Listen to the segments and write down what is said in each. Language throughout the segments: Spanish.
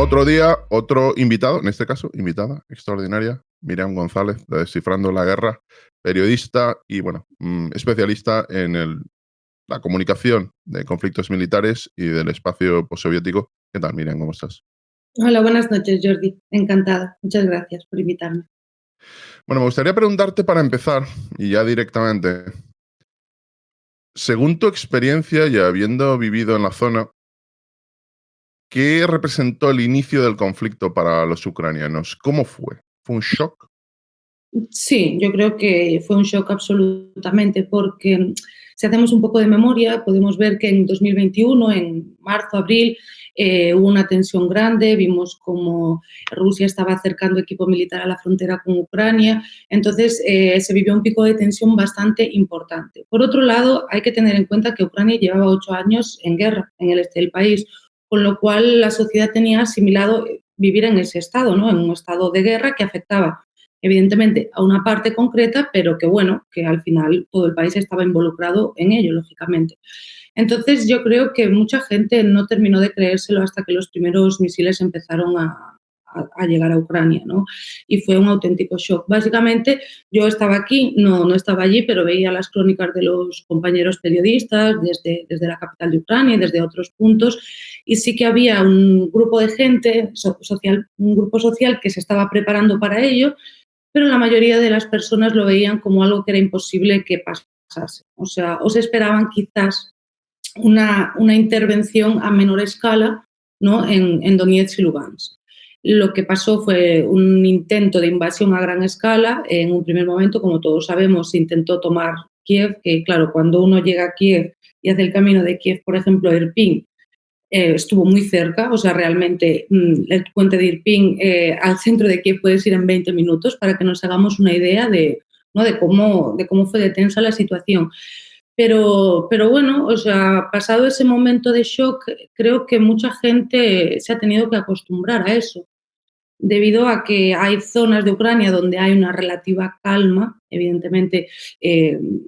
Otro día, otro invitado, en este caso, invitada extraordinaria, Miriam González, de Descifrando la Guerra, periodista y, bueno, especialista en la comunicación de conflictos militares y del espacio postsoviético. ¿Qué tal, Miriam? ¿Cómo estás? Hola, buenas noches, Jordi. Encantada. Muchas gracias por invitarme. Bueno, me gustaría preguntarte para empezar, y ya directamente, según tu experiencia y habiendo vivido en la zona, ¿qué representó el inicio del conflicto para los ucranianos? ¿Cómo fue? ¿Fue un shock? Sí, yo creo que fue un shock absolutamente porque si hacemos un poco de memoria, podemos ver que en 2021, en marzo, abril, hubo una tensión grande, vimos cómo Rusia estaba acercando equipo militar a la frontera con Ucrania, entonces se vivió un pico de tensión bastante importante. Por otro lado, hay que tener en cuenta que Ucrania llevaba 8 años en guerra en el este del país, con lo cual la sociedad tenía asimilado vivir en ese estado, ¿no? En un estado de guerra que afectaba evidentemente a una parte concreta, pero que bueno, que al final todo el país estaba involucrado en ello, lógicamente. Entonces yo creo que mucha gente no terminó de creérselo hasta que los primeros misiles empezaron a llegar a Ucrania, ¿no? Y fue un auténtico shock. Básicamente yo estaba aquí, no estaba allí, pero veía las crónicas de los compañeros periodistas desde la capital de Ucrania y desde otros puntos, y sí que había un grupo de gente, un grupo social que se estaba preparando para ello, pero la mayoría de las personas lo veían como algo que era imposible que pasase. O se esperaban quizás una intervención a menor escala, ¿no? en Donetsk y Lugansk. Lo que pasó fue un intento de invasión a gran escala. En un primer momento, como todos sabemos, se intentó tomar Kiev, que claro, cuando uno llega a Kiev y hace el camino de Kiev, por ejemplo, a Irpin, estuvo muy cerca, o sea, realmente el puente de Irpin al centro de Kiev puedes ir en 20 minutos para que nos hagamos una idea ¿no? de cómo fue de tensa la situación. Pero bueno, o sea, pasado ese momento de shock, creo que mucha gente se ha tenido que acostumbrar a eso, debido a que hay zonas de Ucrania donde hay una relativa calma. Evidentemente,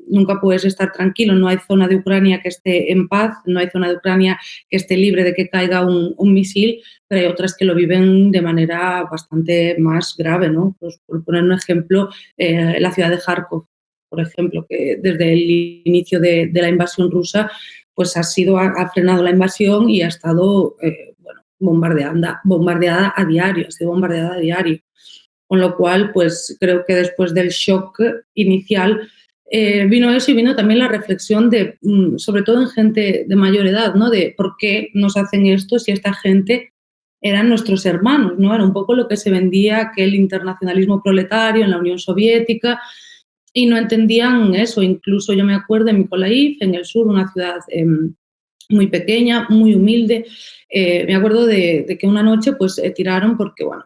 nunca puedes estar tranquilo, no hay zona de Ucrania que esté en paz, no hay zona de Ucrania que esté libre de que caiga un misil, pero hay otras que lo viven de manera bastante más grave, ¿no? Pues, por poner un ejemplo, la ciudad de Kharkov, por ejemplo, que desde el inicio de la invasión rusa, pues ha frenado la invasión y ha estado, bueno, bombardeada a diario, ha sido bombardeada a diario. Con lo cual, pues creo que después del shock inicial vino eso y vino también la reflexión de, sobre todo en gente de mayor edad, ¿no? De por qué nos hacen esto si esta gente eran nuestros hermanos, ¿no? Era un poco lo que se vendía aquel internacionalismo proletario en la Unión Soviética y no entendían eso. Incluso yo me acuerdo en Mykolaiv, en el sur, una ciudad muy pequeña, muy humilde. Me acuerdo de que una noche pues tiraron porque, bueno,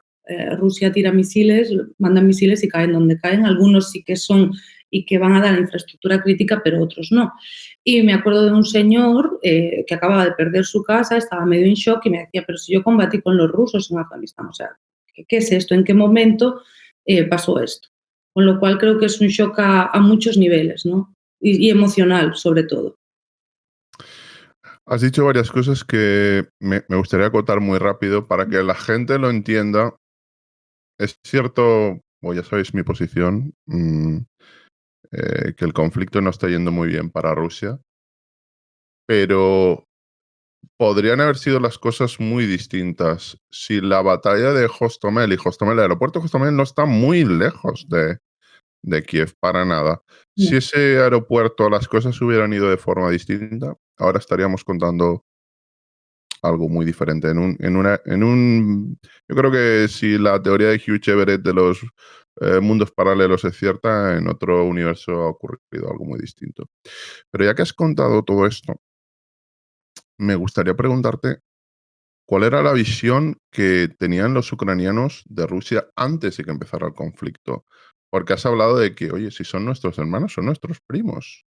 Rusia tira misiles, mandan misiles y caen donde caen. Algunos sí que son y que van a dar infraestructura crítica, pero otros no. Y me acuerdo de un señor que acababa de perder su casa, estaba medio en shock y me decía, pero si yo combatí con los rusos en Afganistán, o sea, ¿qué es esto? ¿En qué momento pasó esto? Con lo cual creo que es un shock a muchos niveles, ¿no? Y emocional, sobre todo. Has dicho varias cosas que me gustaría acotar muy rápido para que la gente lo entienda. Es cierto, o ya sabéis mi posición, que el conflicto no está yendo muy bien para Rusia, pero podrían haber sido las cosas muy distintas si la batalla de Hostomel el aeropuerto de Hostomel no está muy lejos de Kiev, para nada. Si ese aeropuerto las cosas hubieran ido de forma distinta, ahora estaríamos contando algo muy diferente. Yo creo que si la teoría de Hugh Everett de los mundos paralelos es cierta, en otro universo ha ocurrido algo muy distinto. Pero ya que has contado todo esto, me gustaría preguntarte cuál era la visión que tenían los ucranianos de Rusia antes de que empezara el conflicto. Porque has hablado de que, oye, si son nuestros hermanos, son nuestros primos.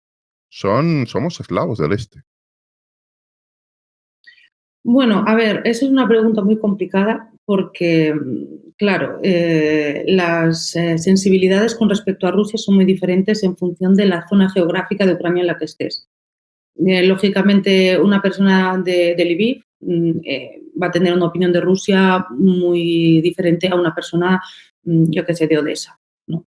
Somos eslavos del este. Bueno, a ver, esa es una pregunta muy complicada porque, claro, las sensibilidades con respecto a Rusia son muy diferentes en función de la zona geográfica de Ucrania en la que estés. Lógicamente, una persona de Lviv, va a tener una opinión de Rusia muy diferente a una persona, yo qué sé, de Odessa, ¿no?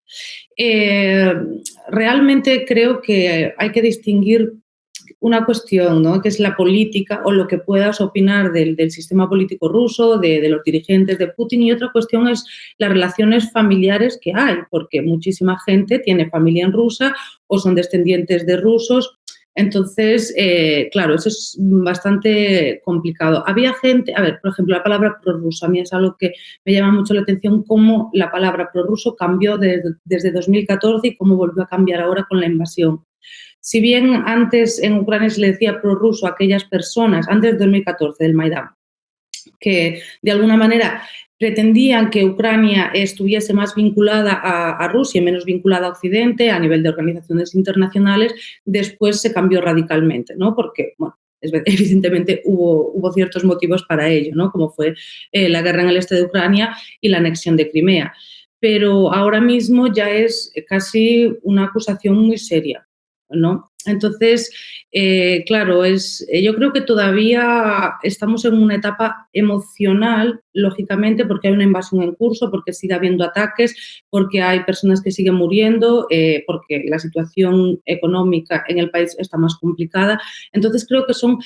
Realmente creo que hay que distinguir una cuestión, ¿no?, que es la política o lo que puedas opinar del sistema político ruso, de los dirigentes de Putin, y otra cuestión es las relaciones familiares que hay, porque muchísima gente tiene familia en Rusia o son descendientes de rusos. Entonces, claro, eso es bastante complicado. Había gente, a ver, por ejemplo, la palabra prorruso, a mí es algo que me llama mucho la atención, cómo la palabra prorruso cambió desde 2014 y cómo volvió a cambiar ahora con la invasión. Si bien antes en Ucrania se le decía prorruso a aquellas personas, antes de 2014, del Maidán, que de alguna manera pretendían que Ucrania estuviese más vinculada a Rusia y menos vinculada a Occidente a nivel de organizaciones internacionales, después se cambió radicalmente, ¿no? Porque, bueno, evidentemente hubo ciertos motivos para ello, ¿no?, como fue la guerra en el este de Ucrania y la anexión de Crimea. Pero ahora mismo ya es casi una acusación muy seria, ¿no? Entonces, claro, yo creo que todavía estamos en una etapa emocional, lógicamente, porque hay una invasión en curso, porque sigue habiendo ataques, porque hay personas que siguen muriendo, porque la situación económica en el país está más complicada. Entonces, creo que son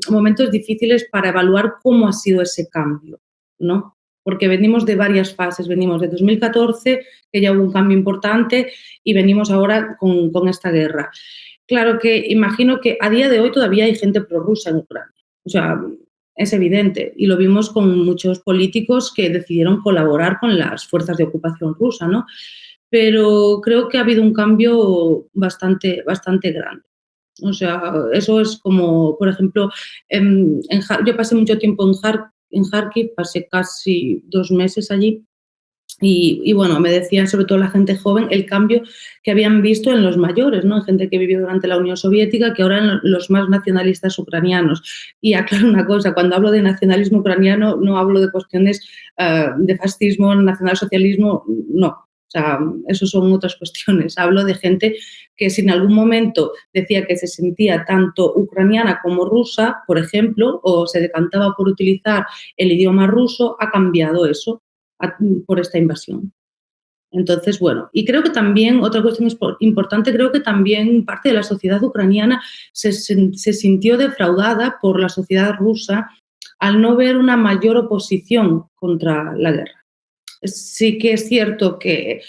momentos difíciles para evaluar cómo ha sido ese cambio, ¿no? Porque venimos de varias fases, venimos de 2014, que ya hubo un cambio importante, y venimos ahora con esta guerra. Claro que imagino que a día de hoy todavía hay gente prorrusa en Ucrania. O sea, es evidente. Y lo vimos con muchos políticos que decidieron colaborar con las fuerzas de ocupación rusa, ¿no? Pero creo que ha habido un cambio bastante grande. O sea, eso es como, por ejemplo, yo pasé mucho tiempo en Kharkiv, pasé casi 2 meses allí. Y bueno, me decían, sobre todo la gente joven, el cambio que habían visto en los mayores, ¿no?, en gente que vivió durante la Unión Soviética, que ahora eran los más nacionalistas ucranianos. Y aclaro una cosa, cuando hablo de nacionalismo ucraniano no hablo de cuestiones de fascismo, nacionalsocialismo, no. O sea, eso son otras cuestiones. Hablo de gente que si en algún momento decía que se sentía tanto ucraniana como rusa, por ejemplo, o se decantaba por utilizar el idioma ruso, ha cambiado eso por esta invasión. Entonces, bueno, y creo que también, otra cuestión importante, creo que también parte de la sociedad ucraniana se sintió defraudada por la sociedad rusa al no ver una mayor oposición contra la guerra. Sí que es cierto que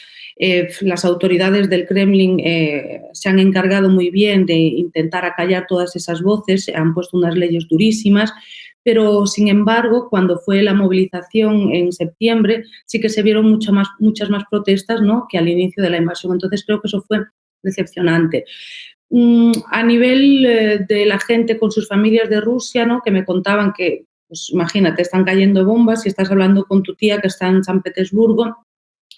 las autoridades del Kremlin se han encargado muy bien de intentar acallar todas esas voces, han puesto unas leyes durísimas, pero sin embargo, cuando fue la movilización en septiembre, sí que se vieron muchas más protestas, ¿no?, que al inicio de la invasión. Entonces creo que eso fue decepcionante. A nivel de la gente con sus familias de Rusia, ¿no?, que me contaban que, pues imagínate, están cayendo bombas y estás hablando con tu tía que está en San Petersburgo,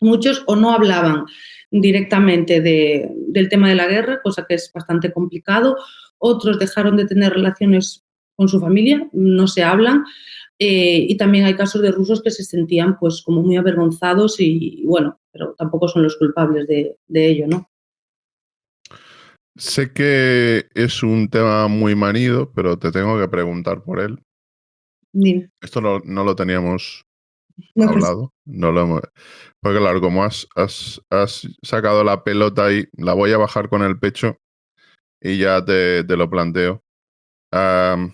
muchos o no hablaban directamente del tema de la guerra, cosa que es bastante complicado, otros dejaron de tener relaciones con su familia, no se hablan, y también hay casos de rusos que se sentían pues como muy avergonzados y bueno, pero tampoco son los culpables de ello, ¿no? Sé que es un tema muy manido, pero te tengo que preguntar por él. Dime. Esto no lo teníamos No, pues, hablado, no lo hemos... Porque claro, como has sacado la pelota ahí, la voy a bajar con el pecho y ya te lo planteo. Am,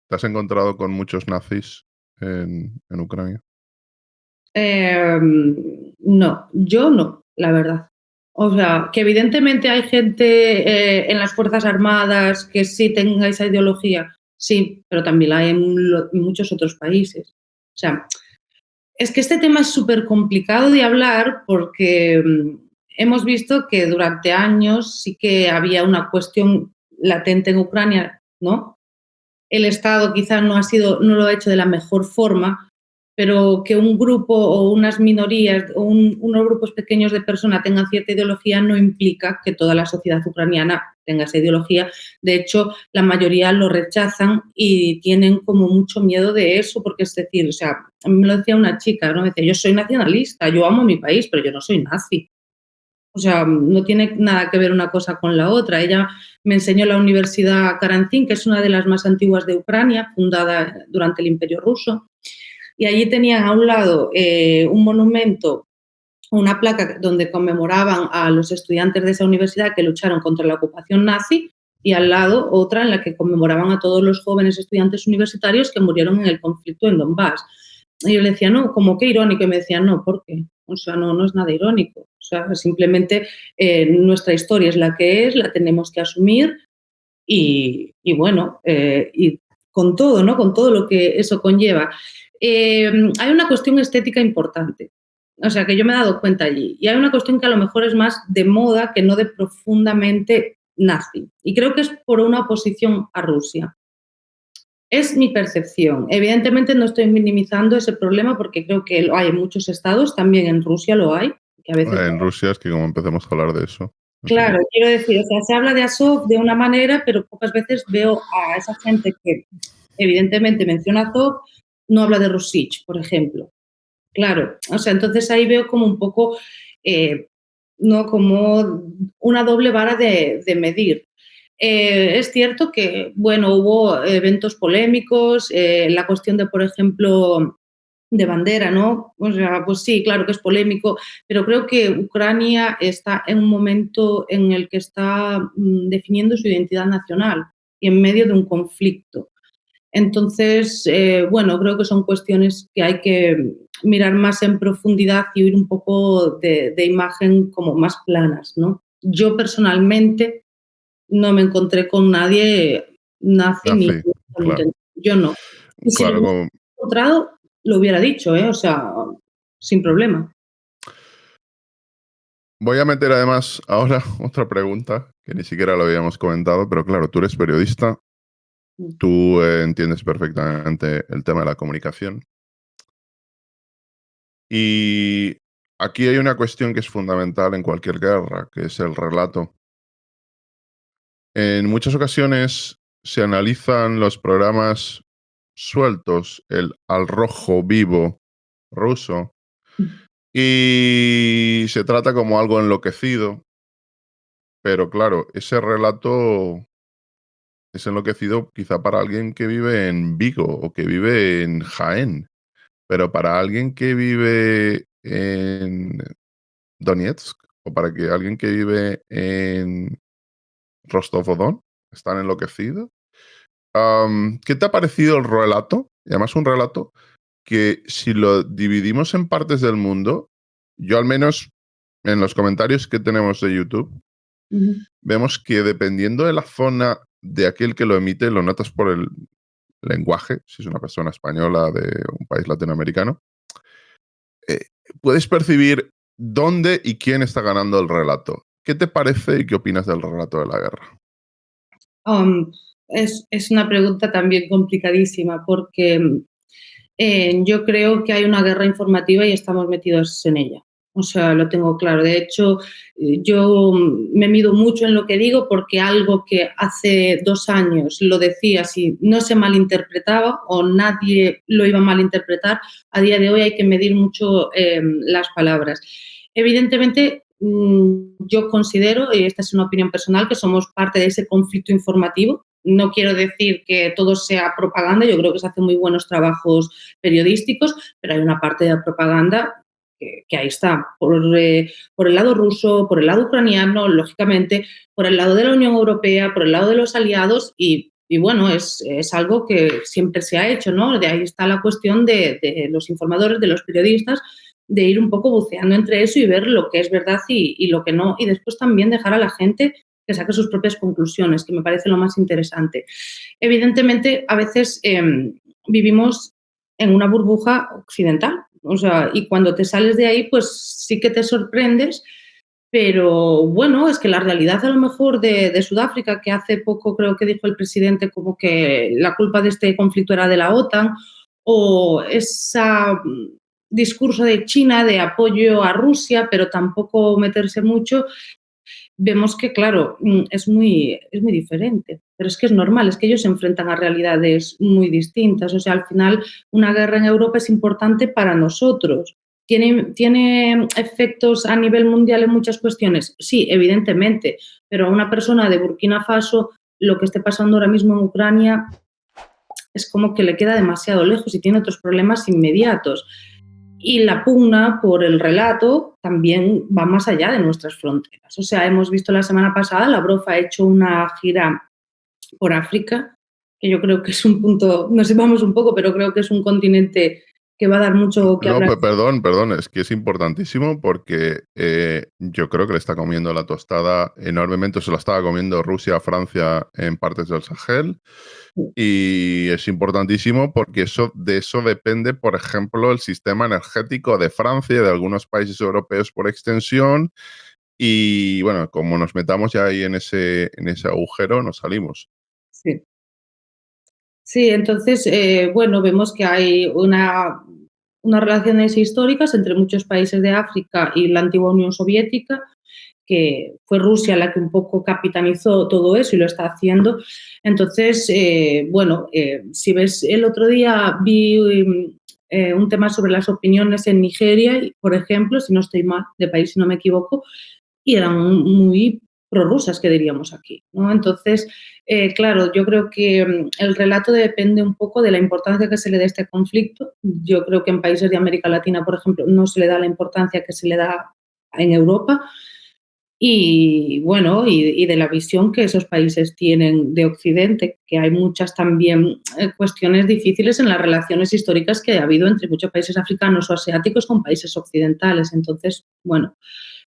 ¿Te has encontrado con muchos nazis en Ucrania? no, yo no, la verdad. O sea, que evidentemente hay gente en las Fuerzas Armadas que sí tenga esa ideología, sí, pero también la hay en muchos otros países. O sea, es que este tema es súper complicado de hablar porque hemos visto que durante años sí que había una cuestión latente en Ucrania, ¿no? El Estado quizás no lo ha hecho de la mejor forma, pero que un grupo o unas minorías o unos grupos pequeños de personas tengan cierta ideología no implica que toda la sociedad ucraniana tenga esa ideología. De hecho, la mayoría lo rechazan y tienen como mucho miedo de eso, porque es decir, o sea, a mí me lo decía una chica, ¿no? Me decía, yo soy nacionalista, yo amo mi país, pero yo no soy nazi. O O sea, no tiene nada que ver una cosa con la otra. Ella me enseñó la Universidad Karantin, que es una de las más antiguas de Ucrania, fundada durante el Imperio Ruso, y allí tenían a un lado un monumento, una placa donde conmemoraban a los estudiantes de esa universidad que lucharon contra la ocupación nazi, y al lado otra en la que conmemoraban a todos los jóvenes estudiantes universitarios que murieron en el conflicto en Donbass. Y yo le decía, no, como qué irónico, y me decía, no, ¿por qué? O sea, no es nada irónico. O sea, simplemente nuestra historia es la que es, la tenemos que asumir y bueno, y con todo, ¿no? Con todo lo que eso conlleva. Hay una cuestión estética importante, o sea, que yo me he dado cuenta allí. Y hay una cuestión que a lo mejor es más de moda que no de profundamente nazi. Y creo que es por una oposición a Rusia. Es mi percepción. Evidentemente no estoy minimizando ese problema porque creo que lo hay en muchos estados, también en Rusia lo hay. Que a veces En Rusia es que como empecemos a hablar de eso. claro, quiero decir, o sea, se habla de Azov de una manera, pero pocas veces veo a esa gente que evidentemente menciona Azov, no habla de Rusich, por ejemplo. Claro, o sea, entonces ahí veo como un poco, ¿no? Como una doble vara de medir. Es cierto que, bueno, hubo eventos polémicos, la cuestión de, por ejemplo, de bandera, ¿no? O sea, pues sí, claro que es polémico, pero creo que Ucrania está en un momento en el que está definiendo su identidad nacional y en medio de un conflicto. Entonces, bueno, creo que son cuestiones que hay que mirar más en profundidad y huir un poco de imagen como más planas, ¿no? Yo personalmente no me encontré con nadie nazi ni Nazi, claro. yo no. Y si lo Claro, hubiera como encontrado, lo hubiera dicho, o sea, sin problema. voy a meter además ahora otra pregunta que ni siquiera lo habíamos comentado, pero claro, tú eres periodista, tú entiendes perfectamente el tema de la comunicación. Y aquí hay una cuestión que es fundamental en cualquier guerra, que es el relato. En muchas ocasiones se analizan los programas sueltos, el al rojo vivo ruso, y se trata como algo enloquecido, pero claro, ese relato es enloquecido quizá para alguien que vive en Vigo o que vive en Jaén, pero para alguien que vive en Donetsk o para que alguien que vive en Rostov-on están enloquecidos. ¿Qué te ha parecido el relato? Y además un relato que si lo dividimos en partes del mundo, yo al menos en los comentarios que tenemos de YouTube, Ujú. vemos que dependiendo de la zona de aquel que lo emite, lo notas por el lenguaje, si es una persona española de un país latinoamericano, eh, puedes percibir dónde y quién está ganando el relato. ¿Qué te parece y qué opinas del relato de la guerra? Um, es una pregunta también complicadísima porque yo creo que hay una guerra informativa y estamos metidos en ella. O sea, lo tengo claro. De hecho, yo me mido mucho en lo que digo porque algo que hace 2 años lo decía si no se malinterpretaba o nadie lo iba a malinterpretar, a día de hoy hay que medir mucho las palabras. Evidentemente, yo considero, y esta es una opinión personal, que somos parte de ese conflicto informativo. No quiero decir que todo sea propaganda, yo creo que se hacen muy buenos trabajos periodísticos, pero hay una parte de la propaganda que ahí está, por el lado ruso, por el lado ucraniano, lógicamente, por el lado de la Unión Europea, por el lado de los aliados y bueno, es algo que siempre se ha hecho, ¿no? De ahí está la cuestión de los informadores, de los periodistas, de ir un poco buceando entre eso y ver lo que es verdad y lo que no, y después también dejar a la gente que saque sus propias conclusiones, que me parece lo más interesante. Evidentemente, a veces vivimos en una burbuja occidental, o sea, y cuando te sales de ahí, pues sí que te sorprendes, pero bueno, es que la realidad a lo mejor de Sudáfrica, que hace poco creo que dijo el presidente como que la culpa de este conflicto era de la OTAN, o ese discurso de China de apoyo a Rusia, pero tampoco meterse mucho, vemos que, claro, es muy diferente. Pero es que es normal, es que ellos se enfrentan a realidades muy distintas. O sea, al final, una guerra en Europa es importante para nosotros. ¿Tiene efectos a nivel mundial en muchas cuestiones? Sí, evidentemente, pero a una persona de Burkina Faso lo que esté pasando ahora mismo en Ucrania es como que le queda demasiado lejos y tiene otros problemas inmediatos. Y la pugna por el relato también va más allá de nuestras fronteras. O sea, hemos visto la semana pasada, Lavrov ha hecho una gira por África, que yo creo que es un punto, nos vamos un poco, pero creo que es un continente que va a dar mucho que No, hablar. perdón, es que es importantísimo porque yo creo que le está comiendo la tostada enormemente, se la estaba comiendo Rusia a Francia en partes del Sahel, y es importantísimo porque de eso depende, por ejemplo, el sistema energético de Francia y de algunos países europeos por extensión, y bueno, como nos metamos ya ahí en ese agujero, nos salimos. Sí. Sí, entonces, bueno, vemos que hay unas relaciones históricas entre muchos países de África y la antigua Unión Soviética, que fue Rusia la que un poco capitanizó todo eso y lo está haciendo. Entonces, bueno, si ves, el otro día vi un tema sobre las opiniones en Nigeria, por ejemplo, si no estoy mal, de país si no me equivoco, y eran muy prorrusas, que diríamos aquí, ¿no? Entonces, claro, yo creo que el relato depende un poco de la importancia que se le dé a este conflicto. Yo creo que en países de América Latina, por ejemplo, no se le da la importancia que se le da en Europa. Y bueno, y de la visión que esos países tienen de Occidente, que hay muchas también cuestiones difíciles en las relaciones históricas que ha habido entre muchos países africanos o asiáticos con países occidentales. Entonces, bueno,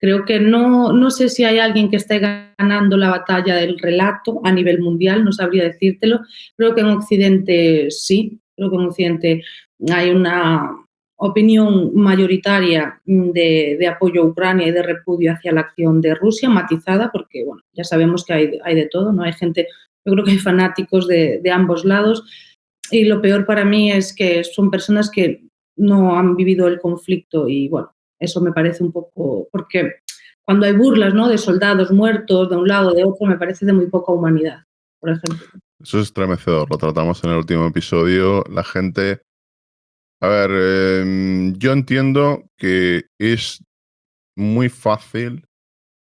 creo que no sé si hay alguien que esté ganando la batalla del relato a nivel mundial, no sabría decírtelo. Creo que en Occidente sí, creo que en Occidente hay una opinión mayoritaria de apoyo a Ucrania y de repudio hacia la acción de Rusia, matizada, porque bueno, ya sabemos que hay de todo, ¿no? Hay gente, yo creo que hay fanáticos de ambos lados, y lo peor para mí es que son personas que no han vivido el conflicto y bueno, eso me parece un poco, porque cuando hay burlas, ¿no?, de soldados muertos de un lado o de otro, me parece de muy poca humanidad, por ejemplo. Eso es estremecedor, lo tratamos en el último episodio. La gente... A ver, yo entiendo que es muy fácil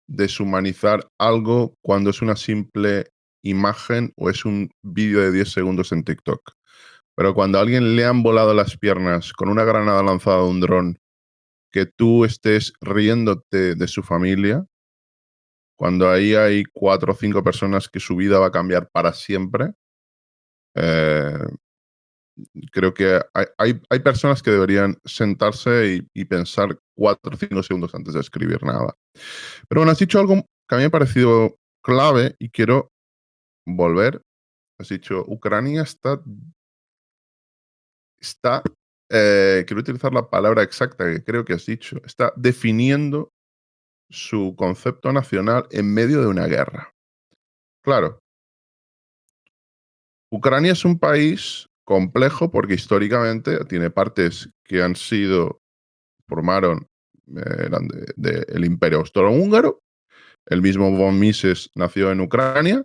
deshumanizar algo cuando es una simple imagen o es un vídeo de 10 segundos en TikTok. Pero cuando a alguien le han volado las piernas con una granada lanzada de un dron, que tú estés riéndote de su familia, cuando ahí hay 4 o 5 personas que su vida va a cambiar para siempre, eh, creo que hay personas que deberían sentarse y pensar 4 o 5 segundos antes de escribir nada. Pero bueno, has dicho algo que a mí me ha parecido clave y quiero volver. Has dicho, Ucrania está quiero utilizar la palabra exacta que creo que has dicho, está definiendo su concepto nacional en medio de una guerra. Claro, Ucrania es un país complejo porque históricamente tiene partes que formaron eran del Imperio Austrohúngaro. El mismo von Mises nació en Ucrania.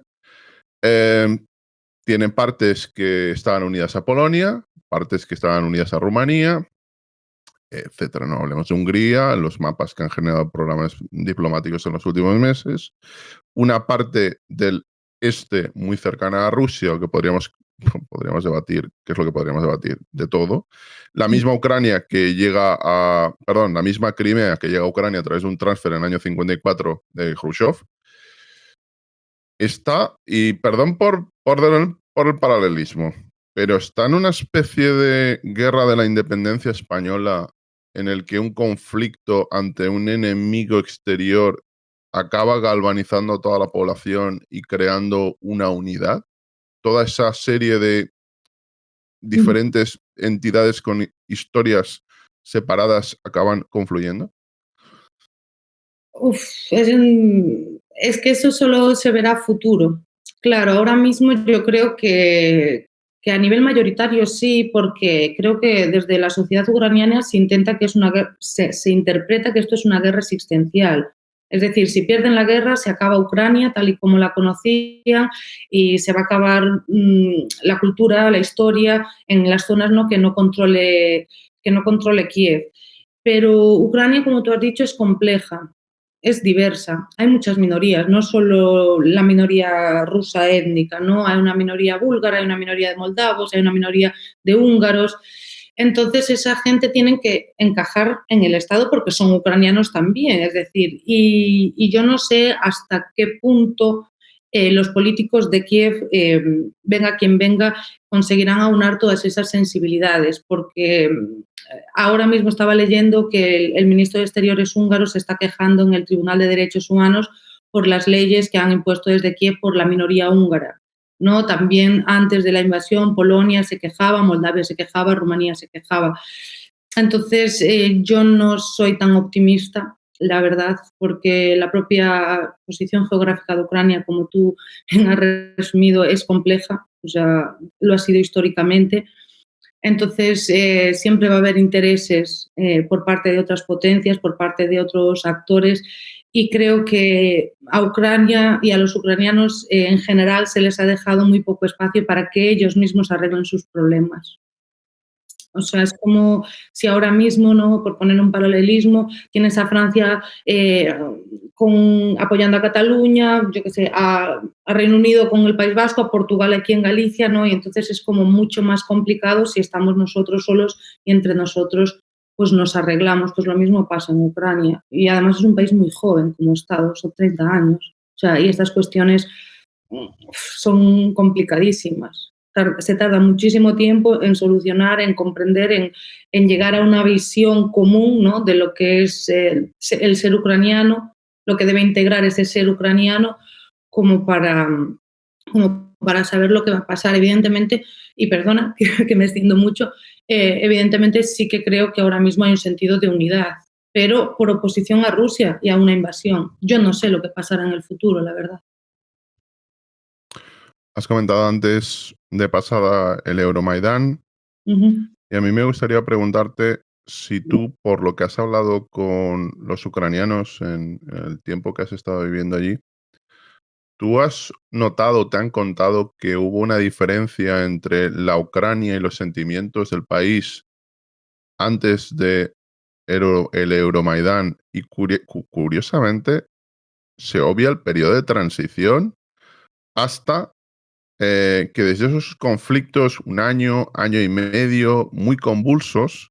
Tienen partes que estaban unidas a Polonia, partes que estaban unidas a Rumanía, etcétera. No hablemos de Hungría, los mapas que han generado programas diplomáticos en los últimos meses. Una parte del este muy cercana a Rusia, que podríamos debatir, ¿qué es lo que podríamos debatir? De todo. La misma Ucrania que llega a, perdón, la misma Crimea que llega a Ucrania a través de un transfer en el año 54 de Khrushchev, está, y perdón por el paralelismo, pero está en una especie de guerra de la independencia española en el que un conflicto ante un enemigo exterior acaba galvanizando a toda la población y creando una unidad. Toda esa serie de diferentes entidades con historias separadas acaban confluyendo. Uf, es que eso solo se verá a futuro. Claro, ahora mismo yo creo que a nivel mayoritario sí, porque creo que desde la sociedad ucraniana se intenta que es una se interpreta que esto es una guerra existencial. Es decir, si pierden la guerra, se acaba Ucrania tal y como la conocían y se va a acabar la cultura, la historia en las zonas, ¿no?, que no controle Kiev. Pero Ucrania, como tú has dicho, es compleja, es diversa. Hay muchas minorías, no solo la minoría rusa étnica, ¿no? Hay una minoría búlgara, hay una minoría de moldavos, hay una minoría de húngaros. Entonces, esa gente tiene que encajar en el Estado porque son ucranianos también, es decir, y yo no sé hasta qué punto los políticos de Kiev, venga quien venga, conseguirán aunar todas esas sensibilidades, porque ahora mismo estaba leyendo que el ministro de Exteriores húngaro se está quejando en el Tribunal de Derechos Humanos por las leyes que han impuesto desde Kiev por la minoría húngara, ¿no? También antes de la invasión, Polonia se quejaba, Moldavia se quejaba, Rumanía se quejaba. Entonces, yo no soy tan optimista, la verdad, porque la propia posición geográfica de Ucrania, como tú has resumido, es compleja, o sea, lo ha sido históricamente. Entonces, siempre va a haber intereses por parte de otras potencias, por parte de otros actores, y creo que a Ucrania y a los ucranianos en general se les ha dejado muy poco espacio para que ellos mismos arreglen sus problemas. O sea, es como si ahora mismo, ¿no? Por poner un paralelismo, tienes a Francia apoyando a Cataluña, yo qué sé, a Reino Unido con el País Vasco, a Portugal aquí en Galicia, ¿no? Y entonces es como mucho más complicado si estamos nosotros solos y entre nosotros pues nos arreglamos. Pues lo mismo pasa en Ucrania. Y además es un país muy joven como Estado, son 30 años. O sea, y estas cuestiones son complicadísimas. Se tarda muchísimo tiempo en solucionar, en comprender, en llegar a una visión común, ¿no? De lo que es el ser ucraniano, lo que debe integrar ese ser ucraniano como para saber lo que va a pasar. Evidentemente, y perdona que me extiendo mucho, evidentemente sí que creo que ahora mismo hay un sentido de unidad, pero por oposición a Rusia y a una invasión. Yo no sé lo que pasará en el futuro, la verdad. Has comentado antes de pasada el Euromaidán, y a mí me gustaría preguntarte si tú, por lo que has hablado con los ucranianos en el tiempo que has estado viviendo allí, ¿tú has notado, te han contado que hubo una diferencia entre la Ucrania y los sentimientos del país antes de el Euromaidán? Y curiosamente, se obvia el periodo de transición hasta que desde esos conflictos, un año, año y medio, muy convulsos,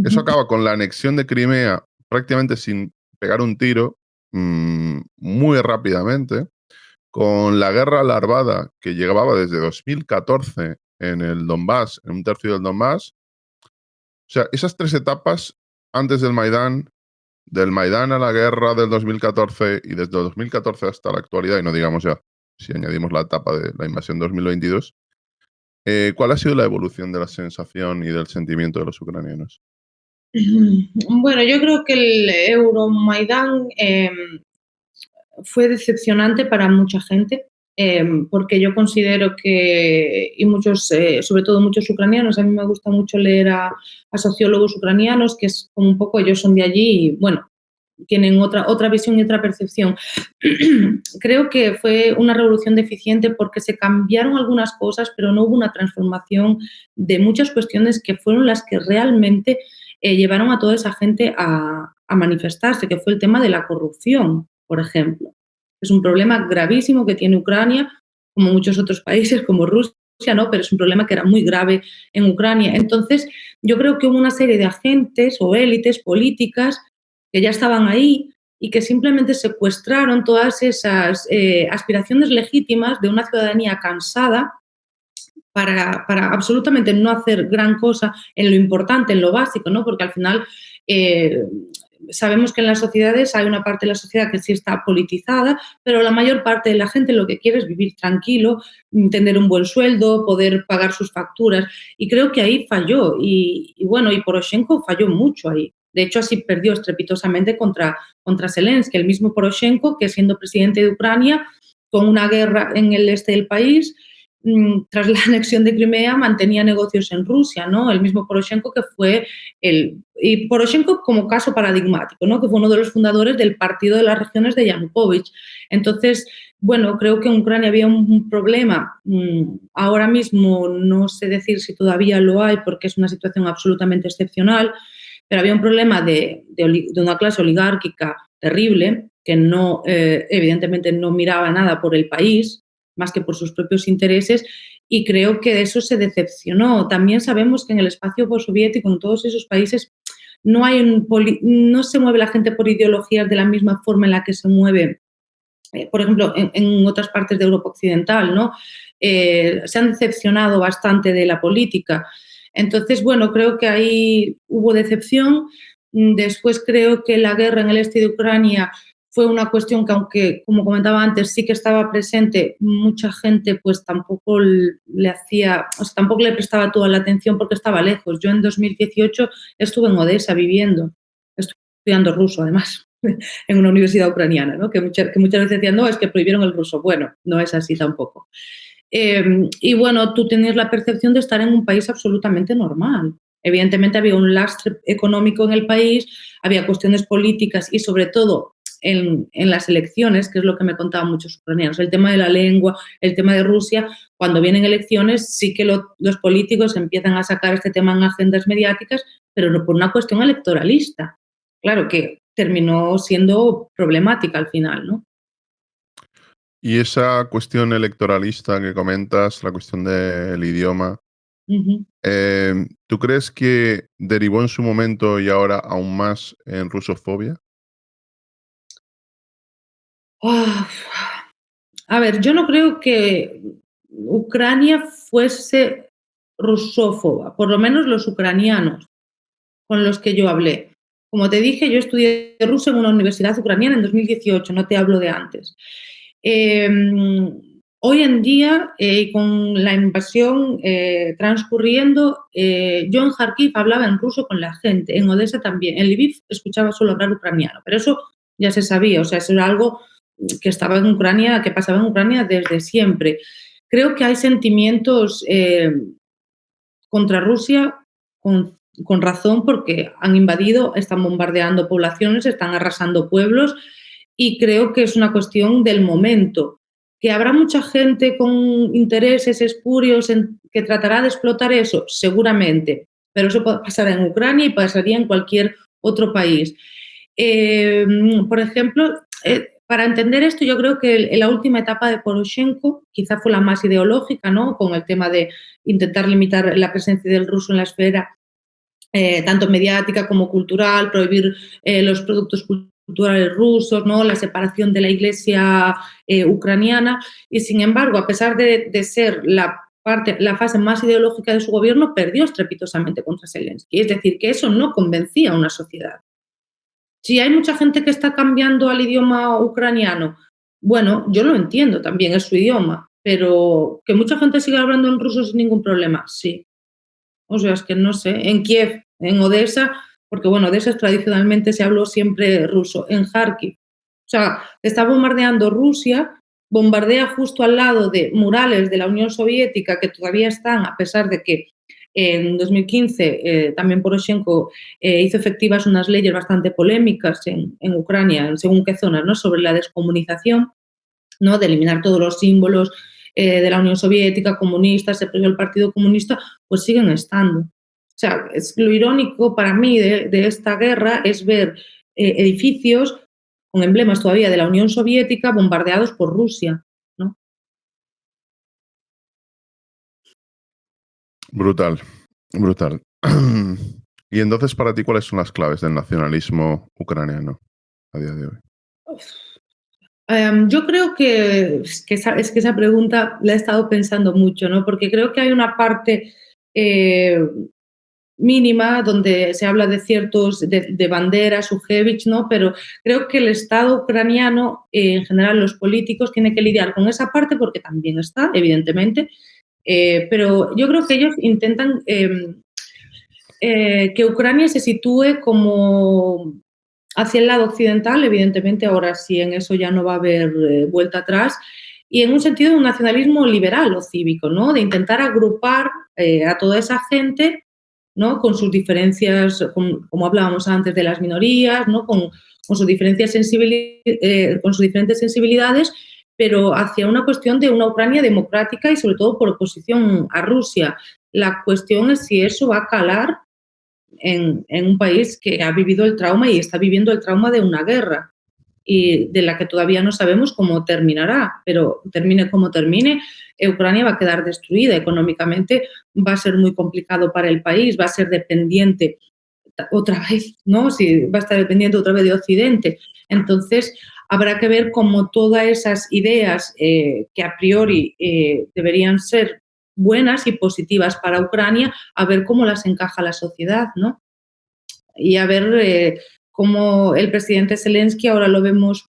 eso acaba con la anexión de Crimea prácticamente sin pegar un tiro, muy rápidamente, con la guerra larvada que llegaba desde 2014 en el Donbass, en un tercio del Donbass. O sea, esas tres etapas antes del Maidán a la guerra del 2014 y desde 2014 hasta la actualidad, y no digamos ya si añadimos la etapa de la invasión 2022, ¿cuál ha sido la evolución de la sensación y del sentimiento de los ucranianos? Bueno, yo creo que el Euromaidán fue decepcionante para mucha gente, porque yo considero que, y muchos, sobre todo muchos ucranianos, a mí me gusta mucho leer a sociólogos ucranianos, que es como un poco, ellos son de allí y, bueno, tienen otra visión y otra percepción. Creo que fue una revolución deficiente porque se cambiaron algunas cosas, pero no hubo una transformación de muchas cuestiones que fueron las que realmente llevaron a toda esa gente a manifestarse, que fue el tema de la corrupción, por ejemplo. Es un problema gravísimo que tiene Ucrania, como muchos otros países, como Rusia, ¿no? Pero es un problema que era muy grave en Ucrania. Entonces, yo creo que hubo una serie de agentes o élites políticas que ya estaban ahí y que simplemente secuestraron todas esas aspiraciones legítimas de una ciudadanía cansada para absolutamente no hacer gran cosa en lo importante, en lo básico, ¿no? Porque al final sabemos que en las sociedades hay una parte de la sociedad que sí está politizada, pero la mayor parte de la gente lo que quiere es vivir tranquilo, tener un buen sueldo, poder pagar sus facturas. Y creo que ahí falló. Y bueno, y Poroshenko falló mucho ahí. De hecho, así perdió estrepitosamente contra Zelensky, el mismo Poroshenko que siendo presidente de Ucrania, con una guerra en el este del país, tras la anexión de Crimea mantenía negocios en Rusia, ¿no? El mismo Poroshenko que fue y Poroshenko como caso paradigmático, ¿no? Que fue uno de los fundadores del Partido de las Regiones de Yanukovych. Entonces, bueno, creo que en Ucrania había un problema. Ahora mismo no sé decir si todavía lo hay porque es una situación absolutamente excepcional, pero había un problema de una clase oligárquica terrible que no, evidentemente no miraba nada por el país, más que por sus propios intereses, y creo que de eso se decepcionó. También sabemos que en el espacio postsoviético, en todos esos países, no se mueve la gente por ideologías de la misma forma en la que se mueve, por ejemplo, en otras partes de Europa Occidental, ¿no? Se han decepcionado bastante de la política. Entonces, bueno, creo que ahí hubo decepción. Después creo que la guerra en el este de Ucrania fue una cuestión que, aunque, como comentaba antes, sí que estaba presente, mucha gente pues tampoco tampoco le prestaba toda la atención porque estaba lejos. Yo en 2018 estuve en Odessa viviendo, estudiando ruso además, en una universidad ucraniana, ¿no? Que muchas veces decían, no, es que prohibieron el ruso. Bueno, no es así tampoco. Y bueno, tú tienes la percepción de estar en un país absolutamente normal. Evidentemente había un lastre económico en el país, había cuestiones políticas y sobre todo en las elecciones, que es lo que me contaban muchos ucranianos, el tema de la lengua, el tema de Rusia, cuando vienen elecciones sí que los políticos empiezan a sacar este tema en agendas mediáticas, pero no por una cuestión electoralista. Claro que terminó siendo problemática al final, ¿no? Y esa cuestión electoralista que comentas, la cuestión del idioma, Uh-huh. ¿tú crees que derivó en su momento y ahora aún más en rusofobia? A ver, yo no creo que Ucrania fuese rusófoba, por lo menos los ucranianos con los que yo hablé. Como te dije, yo estudié ruso en una universidad ucraniana en 2018, no te hablo de antes. Hoy en día, con la invasión transcurriendo, yo en Kharkiv hablaba en ruso con la gente, en Odessa también, en Lviv escuchaba solo hablar ucraniano, pero eso ya se sabía, o sea, eso era algo que estaba en Ucrania, que pasaba en Ucrania desde siempre. Creo que hay sentimientos contra Rusia con razón porque han invadido, están bombardeando poblaciones, están arrasando pueblos y creo que es una cuestión del momento. ¿Que habrá mucha gente con intereses espurios que tratará de explotar eso? Seguramente, pero eso pasará en Ucrania y pasaría en cualquier otro país. Por ejemplo, para entender esto, yo creo que en la última etapa de Poroshenko quizá fue la más ideológica, ¿no? Con el tema de intentar limitar la presencia del ruso en la esfera tanto mediática como cultural, prohibir los productos culturales rusos, ¿no? La separación de la iglesia ucraniana. Y sin embargo, a pesar de ser la fase más ideológica de su gobierno, perdió estrepitosamente contra Zelensky. Es decir, que eso no convencía a una sociedad. Si hay mucha gente que está cambiando al idioma ucraniano, bueno, yo lo entiendo también, es su idioma, pero que mucha gente siga hablando en ruso sin ningún problema, sí. O sea, es que no sé, en Kiev, en Odessa, porque bueno, Odessa tradicionalmente se habló siempre ruso, en Kharkiv. O sea, está bombardeando Rusia, bombardea justo al lado de murales de la Unión Soviética que todavía están, a pesar de que en 2015 también Poroshenko hizo efectivas unas leyes bastante polémicas en Ucrania, en según qué zonas, ¿no? Sobre la descomunización, ¿no? De eliminar todos los símbolos de la Unión Soviética, comunista, se prohibió el Partido Comunista, pues siguen estando. O sea, lo irónico para mí de esta guerra es ver edificios con emblemas todavía de la Unión Soviética bombardeados por Rusia, ¿no? Brutal, brutal. Y entonces, para ti, ¿cuáles son las claves del nacionalismo ucraniano a día de hoy? Yo creo que esa pregunta la he estado pensando mucho, ¿no? Porque creo que hay una parte mínima donde se habla de de banderas, Ujevich, ¿no? Pero creo que el Estado ucraniano, en general los políticos, tienen que lidiar con esa parte porque también está, evidentemente, pero yo creo que ellos intentan que Ucrania se sitúe como hacia el lado occidental, evidentemente ahora sí en eso ya no va a haber vuelta atrás, y en un sentido de un nacionalismo liberal o cívico, ¿no? De intentar agrupar a toda esa gente, ¿no? Con sus diferencias, como hablábamos antes de las minorías, ¿no? Con sus diferentes sensibilidades, pero hacia una cuestión de una Ucrania democrática y sobre todo por oposición a Rusia. La cuestión es si eso va a calar en un país que ha vivido el trauma y está viviendo el trauma de una guerra y de la que todavía no sabemos cómo terminará, pero termine como termine, Ucrania va a quedar destruida económicamente, va a ser muy complicado para el país, va a ser dependiente otra vez, ¿no? Si va a estar dependiente otra vez de Occidente. Entonces, habrá que ver cómo todas esas ideas que a priori deberían ser buenas y positivas para Ucrania, a ver cómo las encaja la sociedad, ¿no? Y a ver cómo el presidente Zelensky ahora lo vemos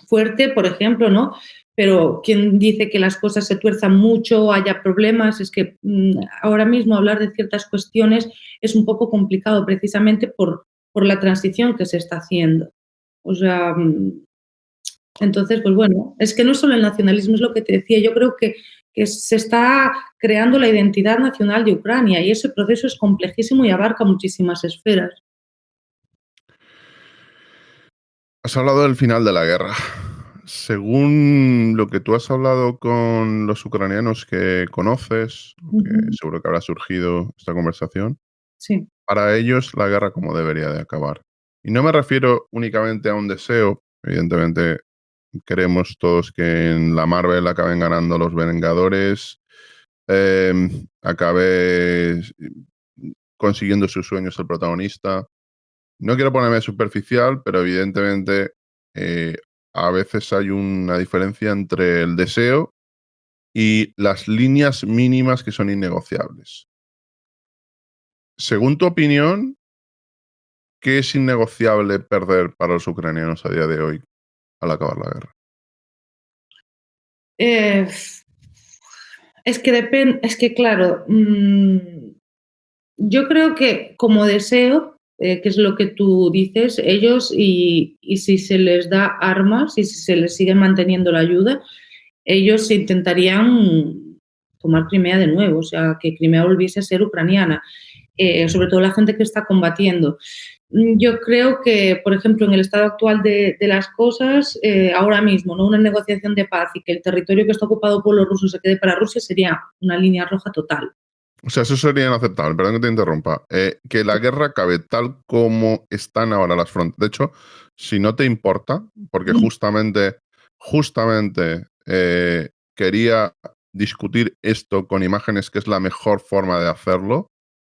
fuerte, por ejemplo, ¿no? Pero quien dice que las cosas se tuerzan mucho, haya problemas, es que ahora mismo hablar de ciertas cuestiones es un poco complicado precisamente por la transición que se está haciendo. O sea, entonces, pues bueno, es que no solo el nacionalismo, es lo que te decía, yo creo que se está creando la identidad nacional de Ucrania y ese proceso es complejísimo y abarca muchísimas esferas. Has hablado del final de la guerra. Según lo que tú has hablado con los ucranianos que conoces, que Ujú. seguro que habrá surgido esta conversación, Sí. para ellos la guerra cómo debería de acabar. Y no me refiero únicamente a un deseo, evidentemente queremos todos que en la Marvel acaben ganando los Vengadores, acabe consiguiendo sus sueños el protagonista. No quiero ponerme superficial, pero evidentemente eh, a veces hay una diferencia entre el deseo y las líneas mínimas que son innegociables. Según tu opinión, ¿qué es innegociable perder para los ucranianos a día de hoy al acabar la guerra? Eh, es que depende, es que claro, yo creo que como deseo, que es lo que tú dices, ellos y si se les da armas y si se les sigue manteniendo la ayuda, ellos intentarían tomar Crimea de nuevo, o sea, que Crimea volviese a ser ucraniana, sobre todo la gente que está combatiendo. Yo creo que, por ejemplo, en el estado actual de las cosas, ahora mismo, ¿no? Una negociación de paz y que el territorio que está ocupado por los rusos se quede para Rusia sería una línea roja total. O sea, eso sería inaceptable, perdón que te interrumpa. Que la guerra acabe tal como están ahora las fronteras. De hecho, si no te importa, porque justamente quería discutir esto con imágenes, que es la mejor forma de hacerlo.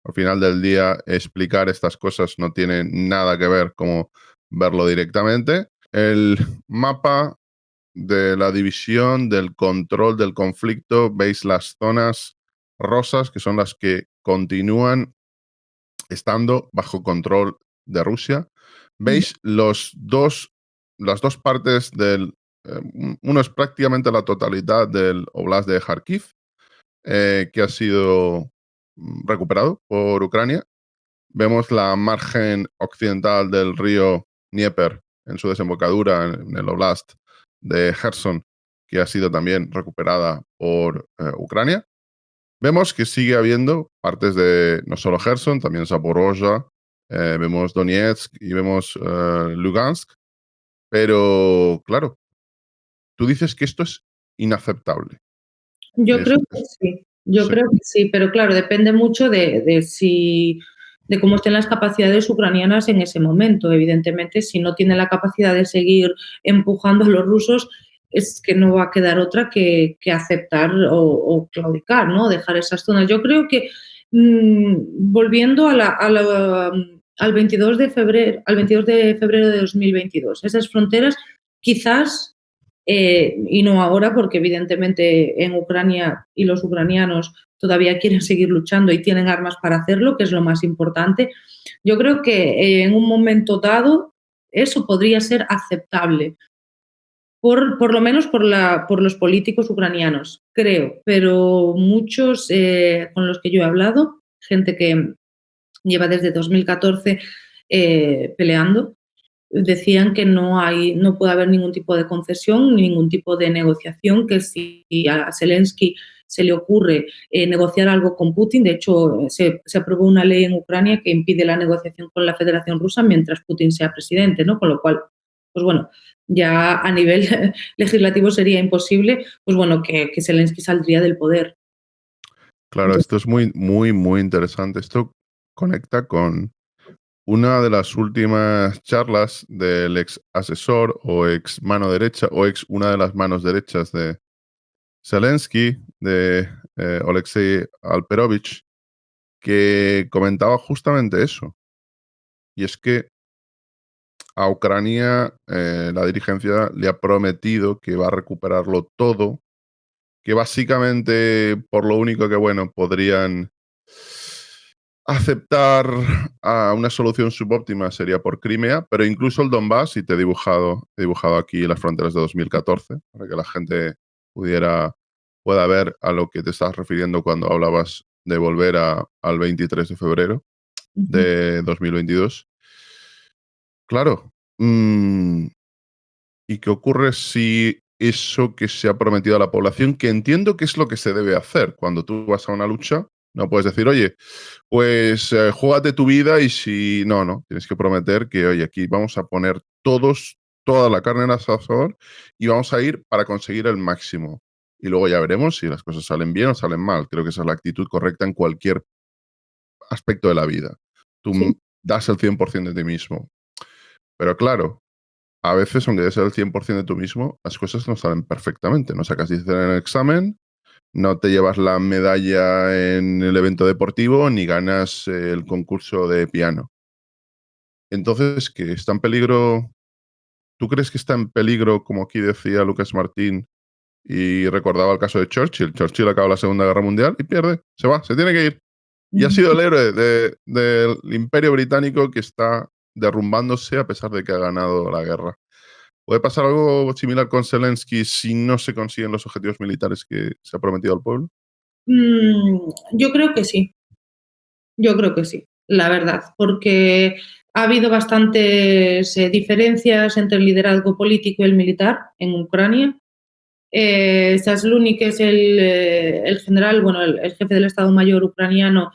Al final del día, explicar estas cosas no tiene nada que ver como verlo directamente. El mapa de la división, del control del conflicto, veis las zonas rosas, que son las que continúan estando bajo control de Rusia. Veis las dos partes del... uno es prácticamente la totalidad del Oblast de Kharkiv, que ha sido recuperado por Ucrania. Vemos la margen occidental del río Dnieper en su desembocadura en el Oblast de Kherson, que ha sido también recuperada por Ucrania. Vemos que sigue habiendo partes de no solo Kherson, también Zaporozhye, vemos Donetsk y vemos Lugansk, pero claro, tú dices que esto es inaceptable. Yo creo que sí, yo Sí. creo que sí, pero claro, depende mucho de si de cómo estén las capacidades ucranianas en ese momento. Evidentemente, si no tienen la capacidad de seguir empujando a los rusos, es que no va a quedar otra que aceptar o claudicar, ¿no? Dejar esas zonas. Yo creo que, volviendo al 22 de febrero, al 22 de febrero de 2022, esas fronteras quizás y no ahora, porque evidentemente en Ucrania y los ucranianos todavía quieren seguir luchando y tienen armas para hacerlo, que es lo más importante. Yo creo que en un momento dado eso podría ser aceptable, por lo menos por los políticos ucranianos, creo, pero muchos con los que yo he hablado, gente que lleva desde 2014 peleando, decían que no puede haber ningún tipo de concesión, ni ningún tipo de negociación, que si a Zelensky se le ocurre negociar algo con Putin, de hecho se aprobó una ley en Ucrania que impide la negociación con la Federación Rusa mientras Putin sea presidente, ¿no? Con lo cual, pues bueno, ya a nivel legislativo sería imposible, pues bueno, que Zelensky saldría del poder. Claro, Entonces, esto es muy, muy, muy interesante. Esto conecta con una de las últimas charlas del ex asesor o ex mano derecha o ex una de las manos derechas de Zelensky, de Alexei Alperovich, que comentaba justamente eso. Y es que a Ucrania la dirigencia le ha prometido que va a recuperarlo todo, que básicamente por lo único que, bueno, podrían aceptar a una solución subóptima sería por Crimea, pero incluso el Donbass, y he dibujado aquí las fronteras de 2014, para que la gente pueda ver a lo que te estás refiriendo cuando hablabas de volver al 23 de febrero Ujú. de 2022. Claro, ¿y qué ocurre si eso que se ha prometido a la población, que entiendo que es lo que se debe hacer cuando tú vas a una lucha, no puedes decir, oye, pues júgate tu vida y si no, no, tienes que prometer que, oye, aquí vamos a poner toda la carne en el asador y vamos a ir para conseguir el máximo. Y luego ya veremos si las cosas salen bien o salen mal. Creo que esa es la actitud correcta en cualquier aspecto de la vida. Tú Sí, das el 100% de ti mismo. Pero claro, a veces, aunque des el 100% de tú mismo, las cosas no salen perfectamente. No sacas 10 en el examen, no te llevas la medalla en el evento deportivo, ni ganas el concurso de piano. Entonces, ¿qué está en peligro? ¿Tú crees que está en peligro, como aquí decía Lucas Martín, y recordaba el caso de Churchill? Churchill acaba la Segunda Guerra Mundial y pierde, se va, se tiene que ir. Y ha sido ujú. el héroe del Imperio Británico que está derrumbándose a pesar de que ha ganado la guerra. ¿Puede pasar algo similar con Zelensky si no se consiguen los objetivos militares que se ha prometido al pueblo? Yo creo que sí, yo creo que sí, la verdad, porque ha habido bastantes diferencias entre el liderazgo político y el militar en Ucrania. Sasluni, que es el general, bueno, el jefe del Estado Mayor ucraniano,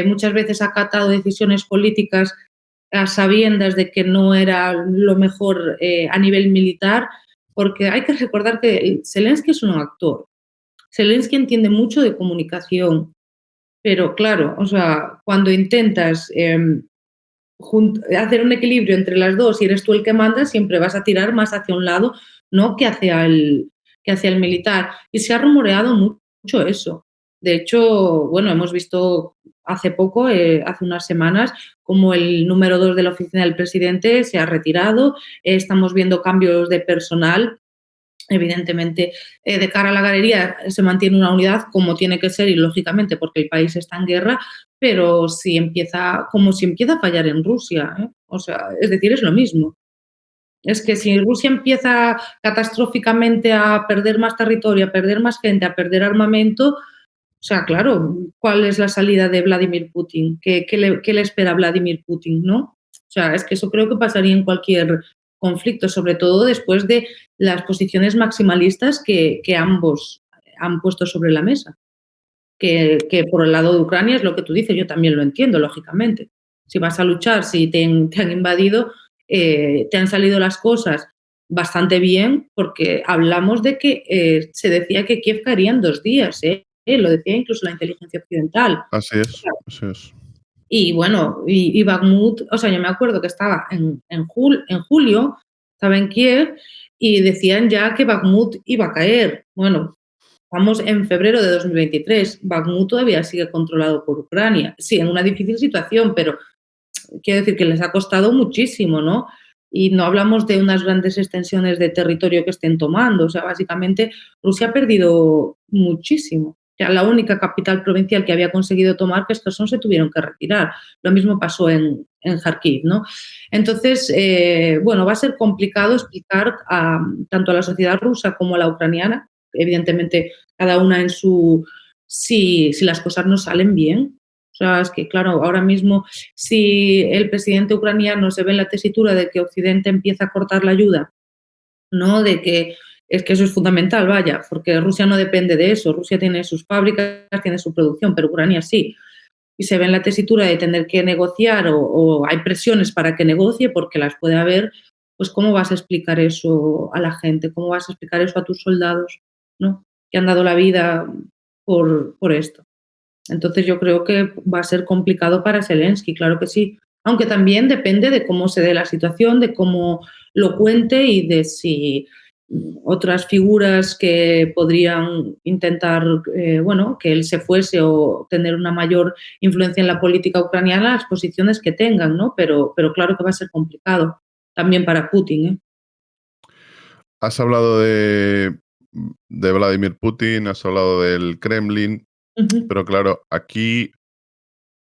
muchas veces ha acatado decisiones políticas a sabiendas de que no era lo mejor a nivel militar, porque hay que recordar que Zelensky es un actor. Zelensky entiende mucho de comunicación, pero claro, o sea, cuando intentas hacer un equilibrio entre las dos y eres tú el que manda, siempre vas a tirar más hacia un lado, ¿no? Que hacia el militar. Y se ha rumoreado mucho eso. De hecho, bueno, hemos visto hace poco, hace unas semanas, como el número 2 de la oficina del presidente se ha retirado. Estamos viendo cambios de personal. Evidentemente, de cara a la galería se mantiene una unidad como tiene que ser y lógicamente porque el país está en guerra, pero si empieza, como si empieza a fallar en Rusia, ¿eh? O sea, es decir, es lo mismo. Es que si Rusia empieza catastróficamente a perder más territorio, a perder más gente, a perder armamento, o sea, claro, ¿cuál es la salida de Vladimir Putin? ¿Qué le espera a Vladimir Putin, no? O sea, es que eso creo que pasaría en cualquier conflicto, sobre todo después de las posiciones maximalistas que ambos han puesto sobre la mesa. Que por el lado de Ucrania es lo que tú dices, yo también lo entiendo, lógicamente. Si vas a luchar, si te han invadido, te han salido las cosas bastante bien, porque hablamos de que se decía que Kiev caería en 2 días, ¿eh? Lo decía incluso la inteligencia occidental. Así es, así es. Y bueno, y Bakhmut, o sea, yo me acuerdo que estaba en julio, estaba en Kiev y decían ya que Bakhmut iba a caer. Bueno, estamos en febrero de 2023. Bakhmut todavía sigue controlado por Ucrania. Sí, en una difícil situación, pero quiero decir que les ha costado muchísimo, ¿no? Y no hablamos de unas grandes extensiones de territorio que estén tomando. O sea, básicamente Rusia ha perdido muchísimo. O sea, la única capital provincial que había conseguido tomar, que estos son se tuvieron que retirar. Lo mismo pasó en Kharkiv, ¿no? Entonces, bueno, va a ser complicado explicar tanto a la sociedad rusa como a la ucraniana, evidentemente cada una en su, si las cosas no salen bien. O sea, es que, claro, ahora mismo si el presidente ucraniano se ve en la tesitura de que Occidente empieza a cortar la ayuda, ¿no? De que es que eso es fundamental, vaya, porque Rusia no depende de eso. Rusia tiene sus fábricas, tiene su producción, pero Ucrania sí. Y se ve en la tesitura de tener que negociar o hay presiones para que negocie porque las puede haber, pues ¿cómo vas a explicar eso a la gente? ¿Cómo vas a explicar eso a tus soldados, ¿no? Que han dado la vida por esto. Entonces yo creo que va a ser complicado para Zelensky, claro que sí. Aunque también depende de cómo se dé la situación, de cómo lo cuente y de si otras figuras que podrían intentar, bueno, que él se fuese o tener una mayor influencia en la política ucraniana, las posiciones que tengan, ¿no? Pero claro que va a ser complicado también para Putin, ¿eh? Has hablado de Vladimir Putin, has hablado del Kremlin, Ujú, pero claro, aquí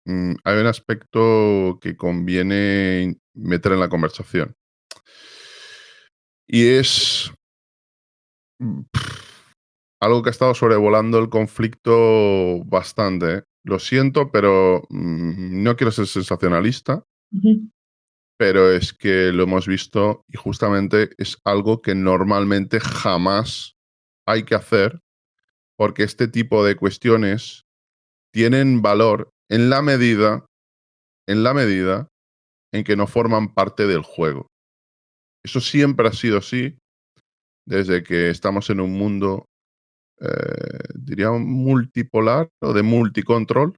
hay un aspecto que conviene meter en la conversación. Y es algo que ha estado sobrevolando el conflicto bastante, ¿eh? Lo siento, pero no quiero ser sensacionalista, ujú, pero es que lo hemos visto y justamente es algo que normalmente jamás hay que hacer porque este tipo de cuestiones tienen valor en la medida en que no forman parte del juego. Eso siempre ha sido así desde que estamos en un mundo, diría, multipolar o de multicontrol.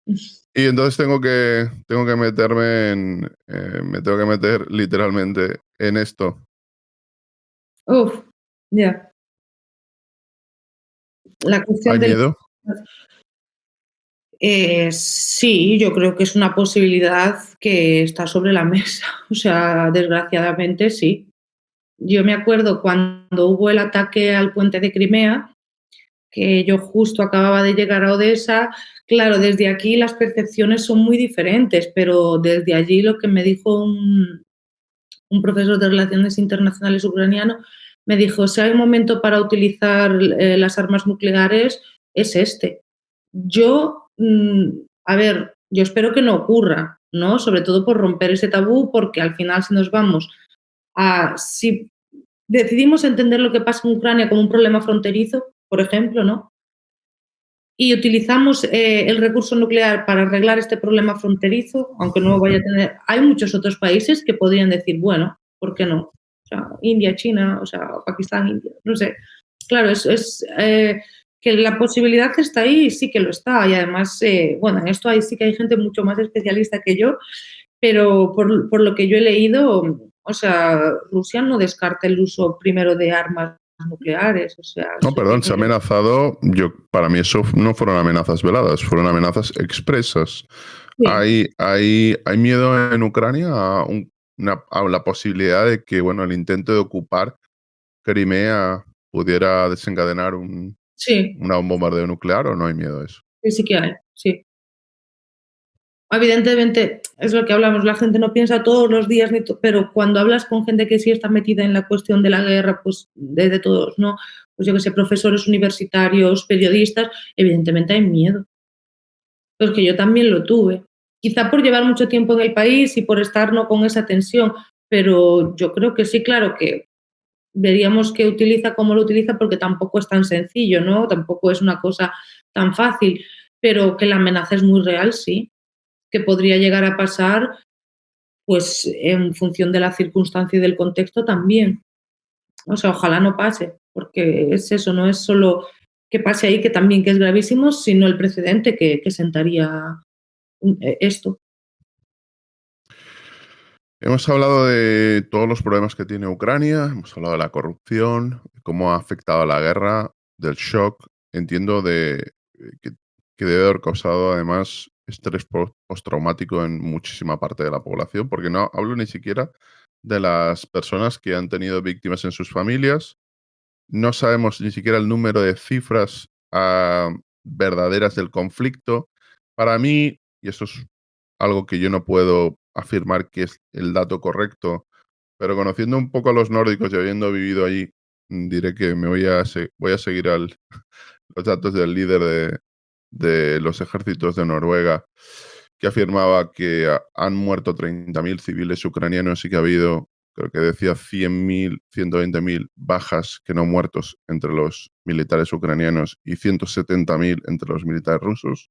Y entonces tengo que meterme me tengo que meter literalmente en esto. uf, ya. La ¿Hay cuestión del miedo? sí, yo creo que es una posibilidad que está sobre la mesa. O sea, desgraciadamente sí. Yo me acuerdo cuando hubo el ataque al puente de Crimea, que yo justo acababa de llegar a Odessa. Claro, desde aquí las percepciones son muy diferentes, pero desde allí lo que me dijo un profesor de Relaciones Internacionales ucraniano, me dijo, si hay un momento para utilizar las armas nucleares, es este. Yo, a ver, yo espero que no ocurra, ¿no? Sobre todo por romper ese tabú, porque al final si nos vamos si decidimos entender lo que pasa en Ucrania como un problema fronterizo, por ejemplo, ¿no? Y utilizamos el recurso nuclear para arreglar este problema fronterizo, aunque no vaya a tener, hay muchos otros países que podrían decir, bueno, ¿por qué no? O sea, India, China, o sea, Pakistán, India, no sé. Claro, que la posibilidad está ahí, sí que lo está. Y además, bueno, en esto ahí sí que hay gente mucho más especialista que yo, pero por lo que yo he leído, o sea, Rusia no descarta el uso primero de armas nucleares, o sea, No, eso perdón, se ha tiene... amenazado. Para mí eso no fueron amenazas veladas, fueron amenazas expresas. Sí, Hay miedo en Ucrania a la posibilidad de que, bueno, el intento de ocupar Crimea pudiera desencadenar sí, un bombardeo nuclear, ¿o no hay miedo a eso? sí, sí que hay, sí. Evidentemente, es lo que hablamos, la gente no piensa todos los días, pero cuando hablas con gente que sí está metida en la cuestión de la guerra, pues de todos, ¿no? Pues yo que sé, profesores universitarios, periodistas, evidentemente hay miedo. Pues que yo también lo tuve. Quizá por llevar mucho tiempo en el país y por estar no con esa tensión, pero yo creo que sí, claro que veríamos qué utiliza, cómo lo utiliza, porque tampoco es tan sencillo, ¿no? Tampoco es una cosa tan fácil, pero que la amenaza es muy real, sí, que podría llegar a pasar, pues en función de la circunstancia y del contexto también. O sea, ojalá no pase, porque es eso, no es solo que pase ahí, que también que es gravísimo, sino el precedente que sentaría esto. Hemos hablado de todos los problemas que tiene Ucrania, hemos hablado de la corrupción, de cómo ha afectado a la guerra, del shock. Entiendo que debe haber causado además estrés postraumático en muchísima parte de la población, porque no hablo ni siquiera de las personas que han tenido víctimas en sus familias. No sabemos ni siquiera el número de cifras verdaderas del conflicto. Para mí, y eso es algo que yo no puedo afirmar que es el dato correcto, pero conociendo un poco a los nórdicos y habiendo vivido allí, diré que voy a seguir los datos del líder de los ejércitos de Noruega, que afirmaba que han muerto 30.000 civiles ucranianos y que ha habido, creo que decía, 100.000, 120.000 bajas que no muertos entre los militares ucranianos y 170.000 entre los militares rusos.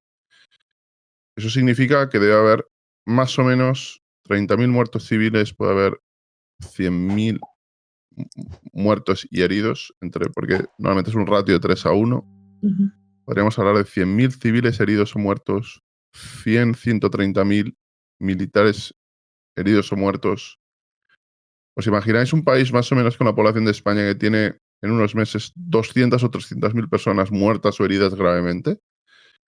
Eso significa que debe haber más o menos 30.000 muertos civiles, puede haber 100.000 muertos y heridos, porque normalmente es un ratio de 3 a 1. Ujú. podríamos hablar de 100.000 civiles heridos o muertos, 130.000 militares heridos o muertos. ¿Os imagináis un país más o menos con la población de España que tiene en unos meses 200 o 300.000 personas muertas o heridas gravemente?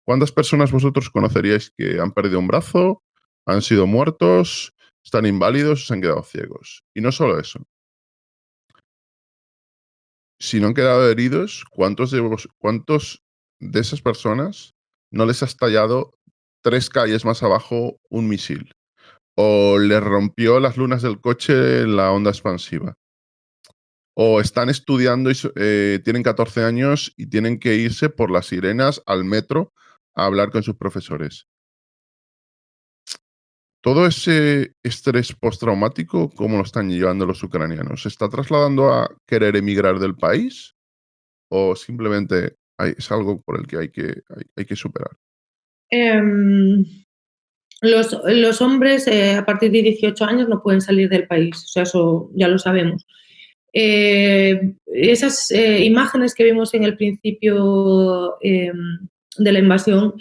¿Cuántas personas vosotros conoceríais que han perdido un brazo, han sido muertos, están inválidos o se han quedado ciegos? Y no solo eso. Si no han quedado heridos, ¿cuántos de esas personas no les ha estallado 3 calles más abajo un misil? O les rompió las lunas del coche la onda expansiva. O están estudiando y tienen 14 años y tienen que irse por las sirenas al metro a hablar con sus profesores. Todo ese estrés postraumático, ¿cómo lo están llevando los ucranianos? ¿Se está trasladando a querer emigrar del país o simplemente es algo por el que hay que superar? Los hombres a partir de 18 años no pueden salir del país, o sea, eso ya lo sabemos. Esas imágenes que vimos en el principio de la invasión,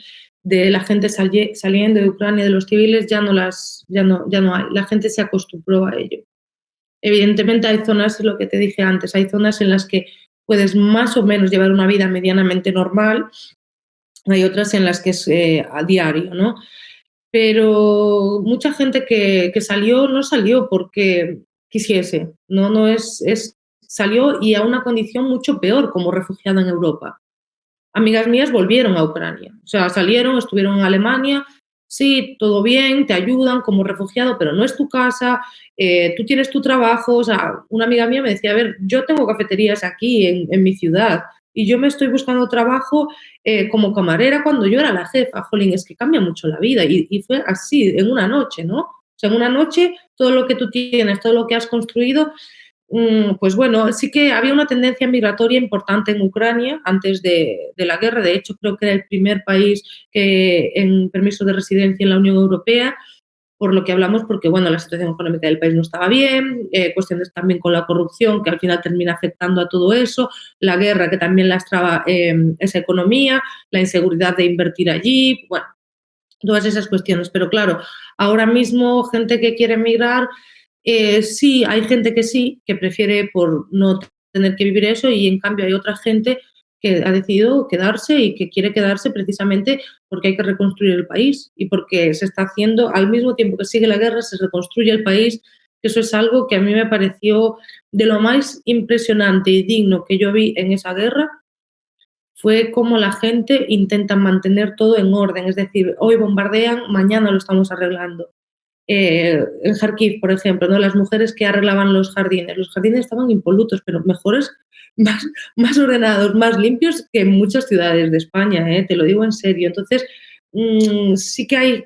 de la gente saliendo de Ucrania, de los civiles, ya no hay. La gente se acostumbró a ello. Evidentemente hay zonas, es lo que te dije antes, hay zonas en las que puedes más o menos llevar una vida medianamente normal, hay otras en las que es a diario, ¿no? Pero mucha gente que salió, no salió porque quisiese, salió y a una condición mucho peor como refugiada en Europa. Amigas mías volvieron a Ucrania, o sea, salieron, estuvieron en Alemania, sí, todo bien, te ayudan como refugiado, pero no es tu casa, tú tienes tu trabajo, o sea, una amiga mía me decía, a ver, yo tengo cafeterías aquí en mi ciudad y yo me estoy buscando trabajo como camarera cuando yo era la jefa, jolín, es que cambia mucho la vida y fue así, en una noche, ¿no? O sea, en una noche todo lo que tú tienes, todo lo que has construido, pues bueno, sí que había una tendencia migratoria importante en Ucrania antes de la guerra. De hecho, creo que era el primer país que en permiso de residencia en la Unión Europea, por lo que hablamos, porque bueno, la situación económica del país no estaba bien, cuestiones también con la corrupción que al final termina afectando a todo eso, la guerra que también lastraba esa economía, la inseguridad de invertir allí, bueno, todas esas cuestiones. Pero claro, ahora mismo gente que quiere emigrar, sí, hay gente que sí, que prefiere por no tener que vivir eso y en cambio hay otra gente que ha decidido quedarse y que quiere quedarse precisamente porque hay que reconstruir el país y porque se está haciendo, al mismo tiempo que sigue la guerra, se reconstruye el país. Eso es algo que a mí me pareció de lo más impresionante y digno que yo vi en esa guerra, fue cómo la gente intenta mantener todo en orden, es decir, hoy bombardean, mañana lo estamos arreglando. En Kharkiv, por ejemplo, ¿no? Las mujeres que arreglaban los jardines estaban impolutos, pero mejores, más ordenados, más limpios que en muchas ciudades de España, te lo digo en serio. Entonces, sí que hay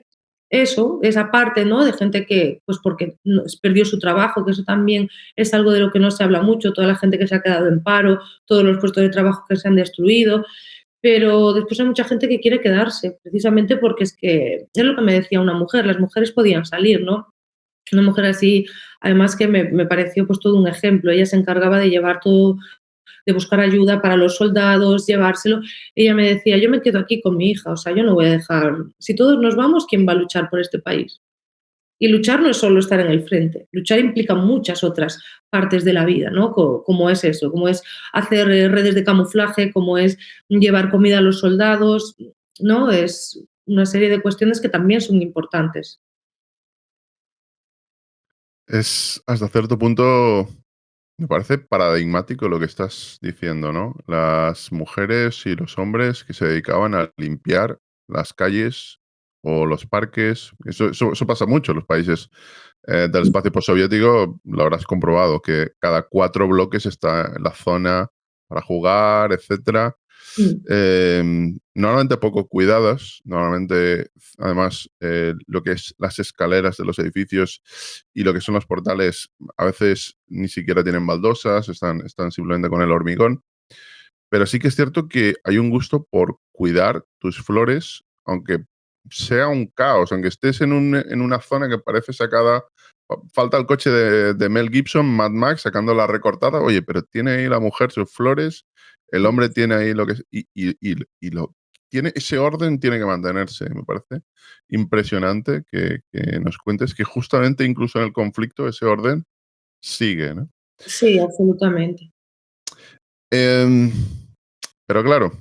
eso, esa parte, ¿no? De gente que, pues porque perdió su trabajo, que eso también es algo de lo que no se habla mucho, toda la gente que se ha quedado en paro, todos los puestos de trabajo que se han destruido, pero después hay mucha gente que quiere quedarse, precisamente porque es lo que me decía una mujer, las mujeres podían salir, ¿no? Una mujer así, además que me pareció pues todo un ejemplo, ella se encargaba de llevar todo, de buscar ayuda para los soldados, llevárselo. Ella me decía, yo me quedo aquí con mi hija, o sea, yo no voy a dejar, si todos nos vamos, ¿quién va a luchar por este país? Y luchar no es solo estar en el frente, luchar implica muchas otras partes de la vida, ¿no? Como es eso, como es hacer redes de camuflaje, como es llevar comida a los soldados, ¿no? Es una serie de cuestiones que también son importantes. Es hasta cierto punto, me parece paradigmático lo que estás diciendo, ¿no? Las mujeres y los hombres que se dedicaban a limpiar las calles o los parques. Eso pasa mucho en los países del espacio postsoviético. Lo habrás comprobado, que cada 4 bloques está en la zona para jugar, etcétera. Mm. Normalmente poco cuidadas, normalmente, además, lo que es las escaleras de los edificios y lo que son los portales, a veces ni siquiera tienen baldosas, están simplemente con el hormigón. Pero sí que es cierto que hay un gusto por cuidar tus flores, aunque sea un caos, aunque estés en una zona que parece sacada. Falta el coche de Mel Gibson, Mad Max, sacando la recortada. Oye, pero tiene ahí la mujer sus flores El hombre tiene ahí lo que es, y lo tiene ese orden, tiene que mantenerse. Me parece impresionante que nos cuentes que justamente incluso en el conflicto ese orden sigue, ¿no? Sí, absolutamente. Em, pero claro,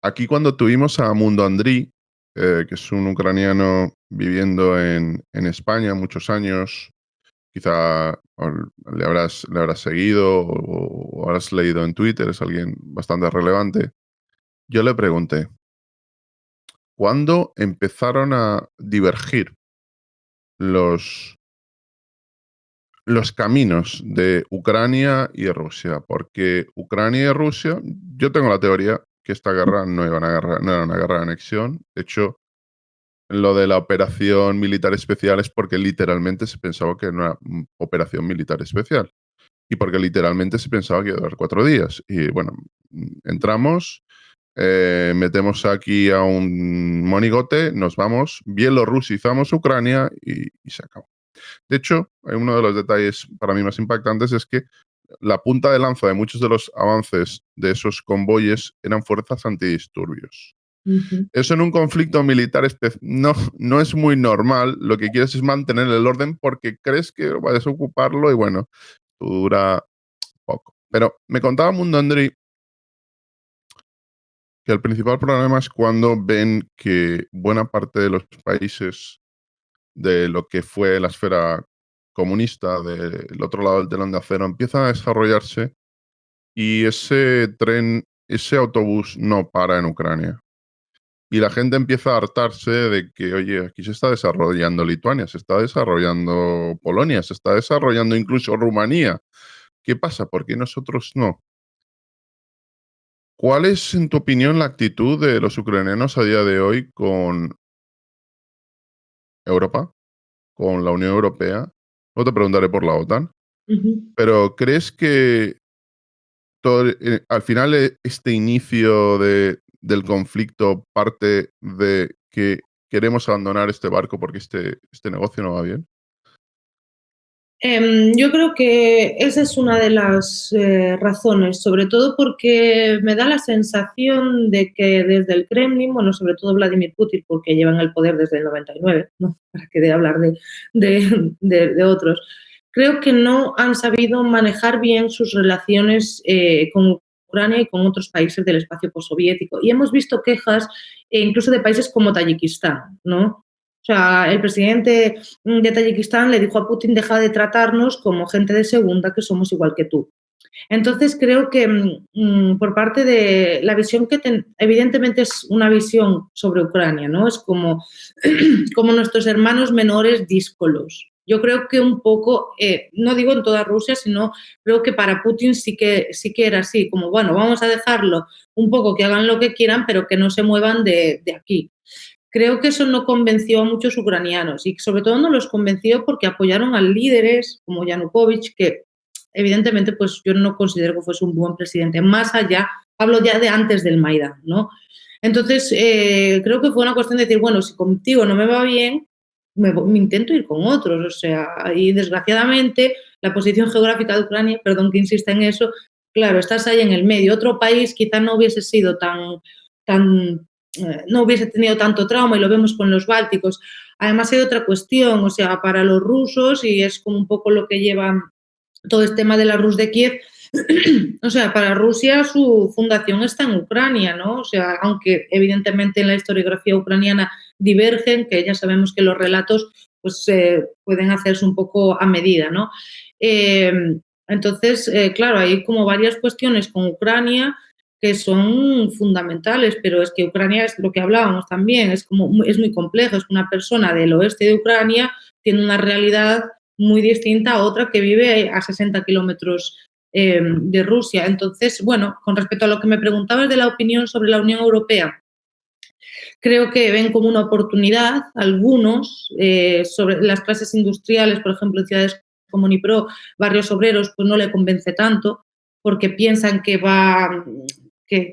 aquí cuando tuvimos a Mundo Andriy, que es un ucraniano viviendo en España muchos años, quizá le habrás seguido o habrás leído en Twitter, es alguien bastante relevante. Yo le pregunté, ¿cuándo empezaron a divergir los, los caminos de Ucrania y Rusia? Porque Ucrania y Rusia, yo tengo la teoría que esta guerra no era una guerra de anexión. De hecho, lo de la operación militar especial es porque literalmente se pensaba que era una operación militar especial. Y porque literalmente se pensaba que iba a durar 4 días. Y bueno, entramos, metemos aquí a un monigote, nos vamos, bielorrusizamos Ucrania y se acabó. De hecho, uno de los detalles para mí más impactantes es que la punta de lanza de muchos de los avances de esos convoyes eran fuerzas antidisturbios. Ujú. Eso en un conflicto militar no es muy normal. Lo que quieres es mantener el orden porque crees que vas a ocuparlo y bueno, dura poco. Pero me contaba Mundo Andri que el principal problema es cuando ven que buena parte de los países de lo que fue la esfera comunista del otro lado del telón de acero empiezan a desarrollarse y ese tren, ese autobús no para en Ucrania. Y la gente empieza a hartarse de que, oye, aquí se está desarrollando Lituania, se está desarrollando Polonia, se está desarrollando incluso Rumanía. ¿Qué pasa? ¿Por qué nosotros no? ¿Cuál es, en tu opinión, la actitud de los ucranianos a día de hoy con Europa, con la Unión Europea? No te preguntaré por la OTAN, Ujú. pero ¿crees que al final este inicio del conflicto parte de que queremos abandonar este barco porque este negocio no va bien? Yo creo que esa es una de las razones, sobre todo porque me da la sensación de que desde el Kremlin, bueno, sobre todo Vladimir Putin, porque llevan el poder desde el 99, ¿no? Para que de hablar de otros, creo que no han sabido manejar bien sus relaciones con Ucrania y con otros países del espacio postsoviético. Y hemos visto quejas incluso de países como Tayikistán, ¿no? O sea, el presidente de Tayikistán le dijo a Putin: deja de tratarnos como gente de segunda, que somos igual que tú. Entonces creo que por parte de la visión evidentemente es una visión sobre Ucrania, ¿no? Es como, como nuestros hermanos menores díscolos. Yo creo que un poco, no digo en toda Rusia, sino creo que para Putin sí que era así, como bueno, vamos a dejarlo un poco que hagan lo que quieran, pero que no se muevan de aquí. Creo que eso no convenció a muchos ucranianos y sobre todo no los convenció porque apoyaron a líderes como Yanukovych, que evidentemente pues yo no considero que fuese un buen presidente. Más allá, hablo ya de antes del Maidán, ¿no? Entonces, creo que fue una cuestión de decir, bueno, si contigo no me va bien, me intento ir con otros. O sea, y desgraciadamente la posición geográfica de Ucrania, perdón que insista en eso, claro, estás ahí en el medio. Otro país quizá no hubiese sido tan no hubiese tenido tanto trauma y lo vemos con los bálticos. Además hay otra cuestión, o sea, para los rusos, y es como un poco lo que lleva todo este tema de la Rus de Kiev, o sea, para Rusia su fundación está en Ucrania, ¿no? O sea, aunque evidentemente en la historiografía ucraniana divergen, que ya sabemos que los relatos pues pueden hacerse un poco a medida, ¿no? Eh, entonces, claro, hay como varias cuestiones con Ucrania que son fundamentales, pero es que Ucrania es lo que hablábamos también, es como es muy complejo, es que una persona del oeste de Ucrania tiene una realidad muy distinta a otra que vive a 60 kilómetros de Rusia. Entonces, bueno, con respecto a lo que me preguntabas de la opinión sobre la Unión Europea, creo que ven como una oportunidad algunos sobre las clases industriales, por ejemplo, en ciudades como Dnipro, barrios obreros, pues no le convence tanto porque piensan que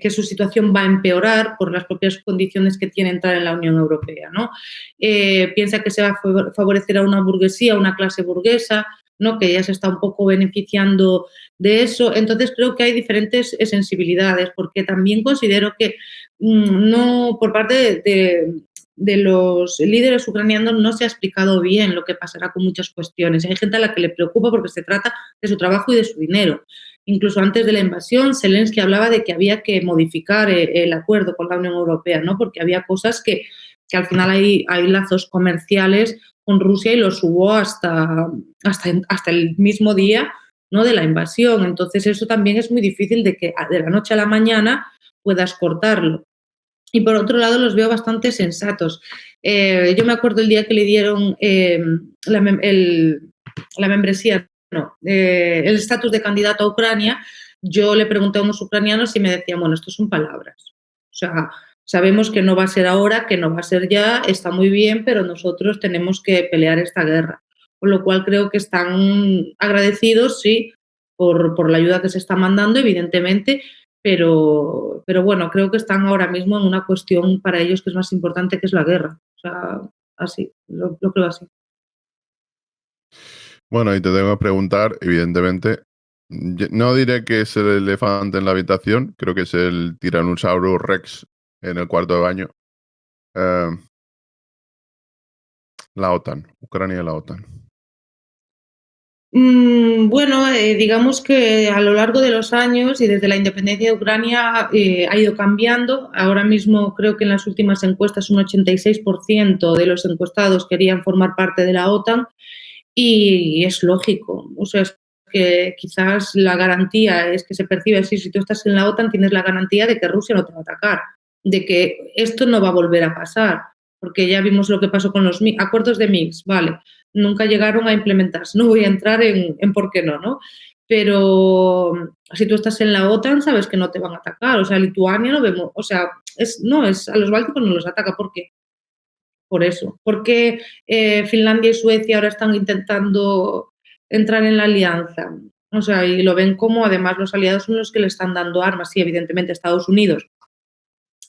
su situación va a empeorar por las propias condiciones que tiene entrar en la Unión Europea, ¿no? Piensa que se va a favorecer a una burguesía, a una clase burguesa, ¿no? Que ella se está un poco beneficiando de eso. Entonces creo que hay diferentes sensibilidades, porque también considero que no, por parte de los líderes ucranianos no se ha explicado bien lo que pasará con muchas cuestiones. Hay gente a la que le preocupa porque se trata de su trabajo y de su dinero. Incluso antes de la invasión, Zelensky hablaba de que había que modificar el acuerdo con la Unión Europea, ¿no? Porque había cosas que al final hay lazos comerciales con Rusia y los hubo hasta el mismo día, ¿no?, de la invasión. Entonces eso también es muy difícil de que de la noche a la mañana puedas cortarlo. Y por otro lado los veo bastante sensatos. Yo me acuerdo el día que le dieron la membresía, no, el estatus de candidato a Ucrania, yo le pregunté a unos ucranianos y me decían, bueno, esto son palabras. O sea, sabemos que no va a ser ahora, que no va a ser ya, está muy bien, pero nosotros tenemos que pelear esta guerra. Con lo cual creo que están agradecidos, sí, por la ayuda que se está mandando, evidentemente, pero bueno, creo que están ahora mismo en una cuestión para ellos que es más importante, que es la guerra. O sea, así, lo creo así. Bueno, y te tengo que preguntar, evidentemente, no diré que es el elefante en la habitación, creo que es el Tyrannosaurus Rex en el cuarto de baño. Eh, la OTAN, Ucrania y la OTAN. Bueno, digamos que a lo largo de los años y desde la independencia de Ucrania ha ido cambiando. Ahora mismo creo que en las últimas encuestas un 86% de los encuestados querían formar parte de la OTAN y es lógico. O sea, es que quizás la garantía es que se percibe así. Si tú estás en la OTAN tienes la garantía de que Rusia no te va a atacar, de que esto no va a volver a pasar, porque ya vimos lo que pasó con los acuerdos de Minsk, vale, nunca llegaron a implementarse. No voy a entrar en por qué no, ¿no? Pero si tú estás en la OTAN, sabes que no te van a atacar. O sea, Lituania no vemos, o sea, a los bálticos no los ataca. ¿Por qué? Por eso. ¿Por qué Finlandia y Suecia ahora están intentando entrar en la alianza? O sea, y lo ven como además los aliados son los que le están dando armas. Sí, evidentemente Estados Unidos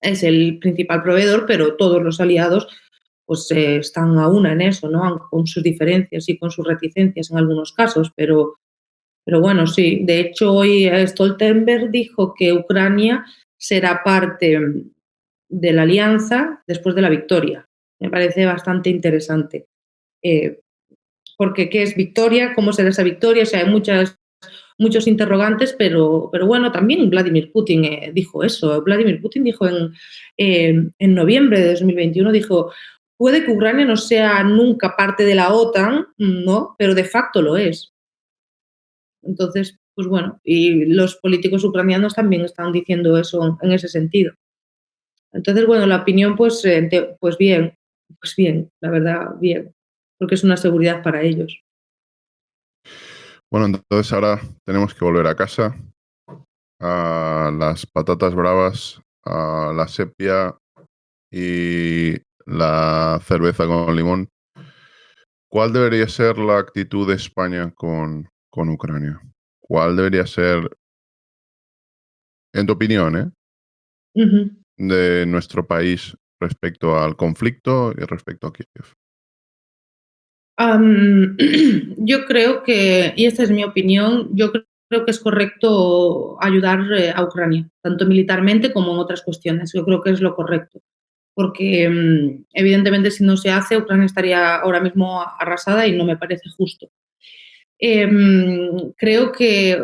es el principal proveedor, pero todos los aliados pues están a una en eso, ¿no? Con sus diferencias y con sus reticencias en algunos casos, pero bueno, sí. De hecho, hoy Stoltenberg dijo que Ucrania será parte de la alianza después de la victoria. Me parece bastante interesante. Eh, porque ¿qué es victoria? ¿Cómo será esa victoria? O sea, hay muchos interrogantes, pero bueno, también Vladimir Putin dijo eso. Vladimir Putin dijo en noviembre de 2021, dijo, puede que Ucrania no sea nunca parte de la OTAN, ¿no? Pero de facto lo es. Entonces, pues bueno, y los políticos ucranianos también están diciendo eso en ese sentido. Entonces, bueno, la opinión, pues bien, la verdad, bien, porque es una seguridad para ellos. Bueno, entonces ahora tenemos que volver a casa, a las patatas bravas, a la sepia y la cerveza con limón. ¿Cuál debería ser la actitud de España con Ucrania? ¿Cuál debería ser, en tu opinión, Ujú. de nuestro país respecto al conflicto y respecto a Kiev? Yo creo que, y esta es mi opinión, yo creo que es correcto ayudar a Ucrania, tanto militarmente como en otras cuestiones. Yo creo que es lo correcto, porque evidentemente si no se hace, Ucrania estaría ahora mismo arrasada y no me parece justo. Creo que,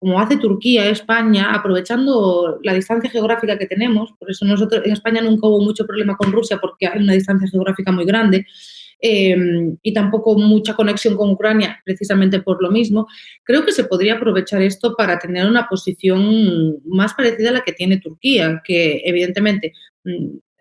como hace Turquía, España, aprovechando la distancia geográfica que tenemos, por eso nosotros en España nunca hubo mucho problema con Rusia porque hay una distancia geográfica muy grande, y tampoco mucha conexión con Ucrania, precisamente por lo mismo, creo que se podría aprovechar esto para tener una posición más parecida a la que tiene Turquía, que evidentemente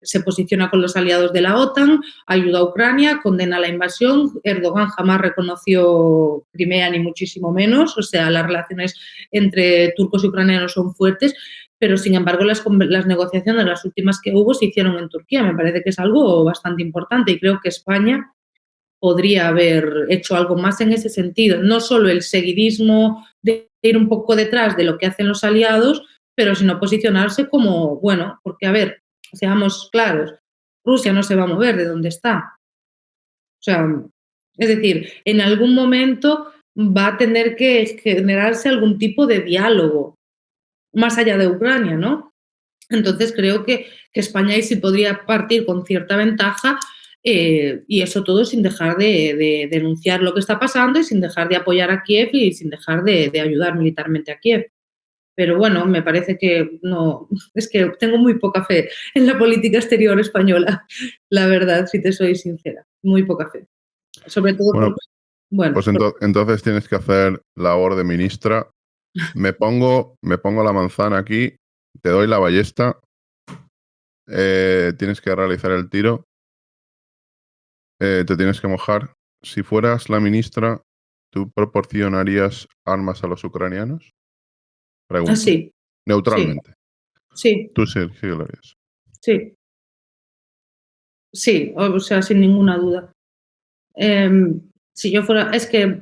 se posiciona con los aliados de la OTAN, ayuda a Ucrania, condena la invasión. Erdogan jamás reconoció Crimea ni muchísimo menos, o sea, las relaciones entre turcos y ucranianos son fuertes, pero sin embargo las negociaciones, las últimas que hubo, se hicieron en Turquía. Me parece que es algo bastante importante y creo que España podría haber hecho algo más en ese sentido, no solo el seguidismo de ir un poco detrás de lo que hacen los aliados, pero sino posicionarse como, bueno, porque a ver, seamos claros, Rusia no se va a mover de donde está. O sea, Es decir, en algún momento va a tener que generarse algún tipo de diálogo, más allá de Ucrania, ¿no? Entonces creo que España ahí sí podría partir con cierta ventaja y eso todo sin dejar de denunciar lo que está pasando y sin dejar de apoyar a Kiev y sin dejar de ayudar militarmente a Kiev. Pero bueno, me parece que no, es que tengo muy poca fe en la política exterior española, la verdad, si te soy sincera, muy poca fe. Sobre todo Bueno, porque, bueno, pues entonces tienes que hacer labor de ministra. Me pongo la manzana aquí, te doy la ballesta, tienes que realizar el tiro, te tienes que mojar. Si fueras la ministra, ¿tú proporcionarías armas a los ucranianos? Pregunto. sí, sí, Neutralmente. sí, Tú sí lo harías. sí, sí, o sea, sin ninguna duda. Si yo fuera, es que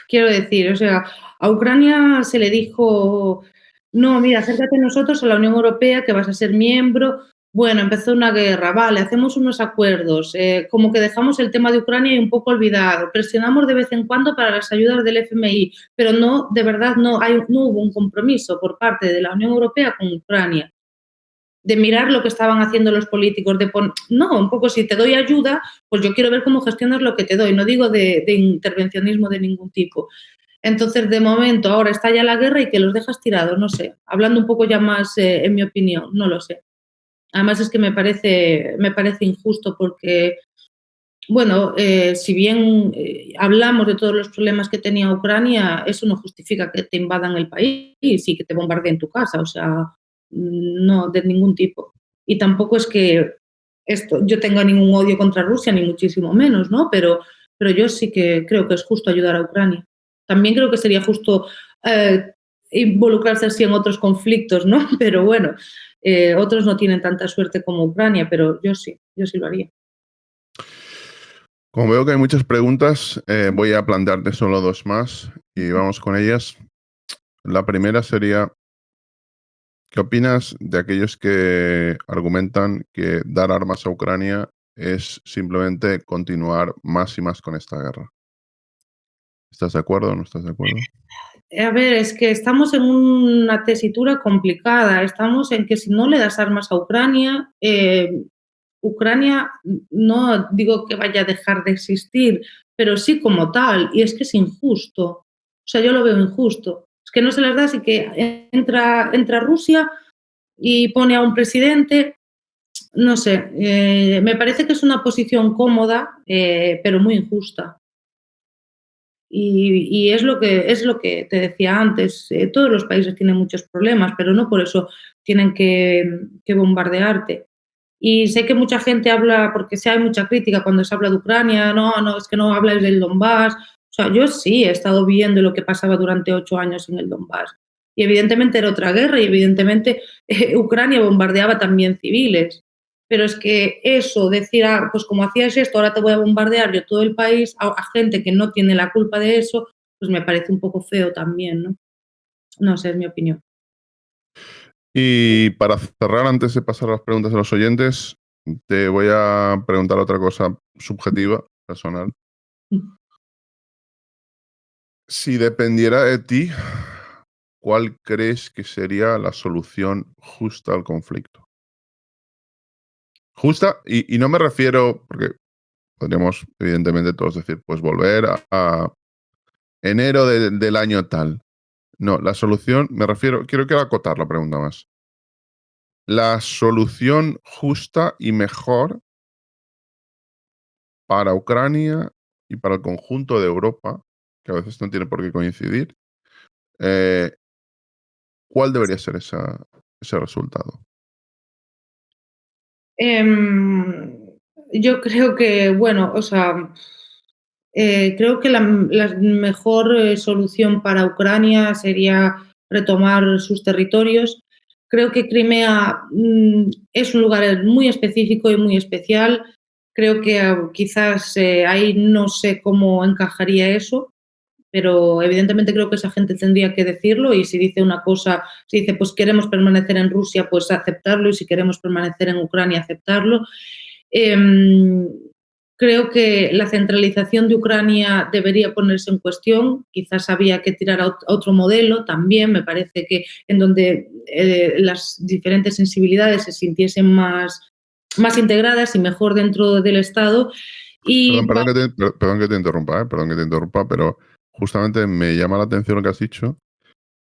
quiero decir, o sea, a Ucrania se le dijo, no, mira, acércate a nosotros, a la Unión Europea, que vas a ser miembro. Bueno, empezó una guerra, vale, hacemos unos acuerdos, como que dejamos el tema de Ucrania un poco olvidado, presionamos de vez en cuando para las ayudas del FMI, pero no, de verdad, no hubo un compromiso por parte de la Unión Europea con Ucrania de mirar lo que estaban haciendo los políticos, no, un poco si te doy ayuda, pues yo quiero ver cómo gestionas lo que te doy, no digo de intervencionismo de ningún tipo. Entonces, de momento, ahora está ya la guerra y que los dejas tirados, no sé, hablando un poco ya más en mi opinión, no lo sé. Además es que me parece injusto porque, bueno, si bien hablamos de todos los problemas que tenía Ucrania, eso no justifica que te invadan el país y que te bombardeen tu casa, o sea, no, de ningún tipo. Y tampoco es que yo tenga ningún odio contra Rusia, ni muchísimo menos, ¿no? Pero yo sí que creo que es justo ayudar a Ucrania. También creo que sería justo involucrarse así en otros conflictos, ¿no? Pero bueno, otros no tienen tanta suerte como Ucrania, pero yo sí lo haría. Como veo que hay muchas preguntas, voy a plantearte solo dos más y vamos con ellas. La primera sería, ¿qué opinas de aquellos que argumentan que dar armas a Ucrania es simplemente continuar más y más con esta guerra? ¿Estás de acuerdo o no estás de acuerdo? A ver, es que estamos en una tesitura complicada. Estamos en que si no le das armas a Ucrania, Ucrania no digo que vaya a dejar de existir, pero sí como tal. Y es que es injusto. O sea, yo lo veo injusto. Es que no se las das y que entra Rusia y pone a un presidente. No sé, me parece que es una posición cómoda, pero muy injusta. Y es lo que te decía antes, todos los países tienen muchos problemas, pero no por eso tienen que bombardearte. Y sé que mucha gente habla, porque sí hay mucha crítica cuando se habla de Ucrania, no, es que no hablas del Donbass. O sea, yo sí he estado viendo lo que pasaba durante 8 años en el Donbass. Y evidentemente era otra guerra y evidentemente Ucrania bombardeaba también civiles. Pero es que eso, decir, pues como hacías esto, ahora te voy a bombardear yo todo el país a gente que no tiene la culpa de eso, pues me parece un poco feo también, ¿no? No sé, es mi opinión. Y para cerrar, antes de pasar a las preguntas de los oyentes, te voy a preguntar otra cosa subjetiva, personal. Si dependiera de ti, ¿cuál crees que sería la solución justa al conflicto? Justa, y no me refiero, porque podríamos evidentemente todos decir, pues volver a enero del año tal. No, la solución, me refiero, quiero acotar la pregunta más. La solución justa y mejor para Ucrania y para el conjunto de Europa, que a veces no tiene por qué coincidir, eh, ¿cuál debería ser ese resultado? Yo creo que, bueno, o sea, creo que la mejor solución para Ucrania sería retomar sus territorios. Creo que Crimea es un lugar muy específico y muy especial. Creo que quizás ahí no sé cómo encajaría eso, pero evidentemente creo que esa gente tendría que decirlo y si dice una cosa, si dice pues queremos permanecer en Rusia, pues aceptarlo y si queremos permanecer en Ucrania, aceptarlo. Eh, Creo que la centralización de Ucrania debería ponerse en cuestión, quizás había que tirar a otro modelo también, me parece que en donde las diferentes sensibilidades se sintiesen más integradas y mejor dentro del Estado. Y Perdón que te interrumpa, perdón que te interrumpa, pero justamente me llama la atención lo que has dicho,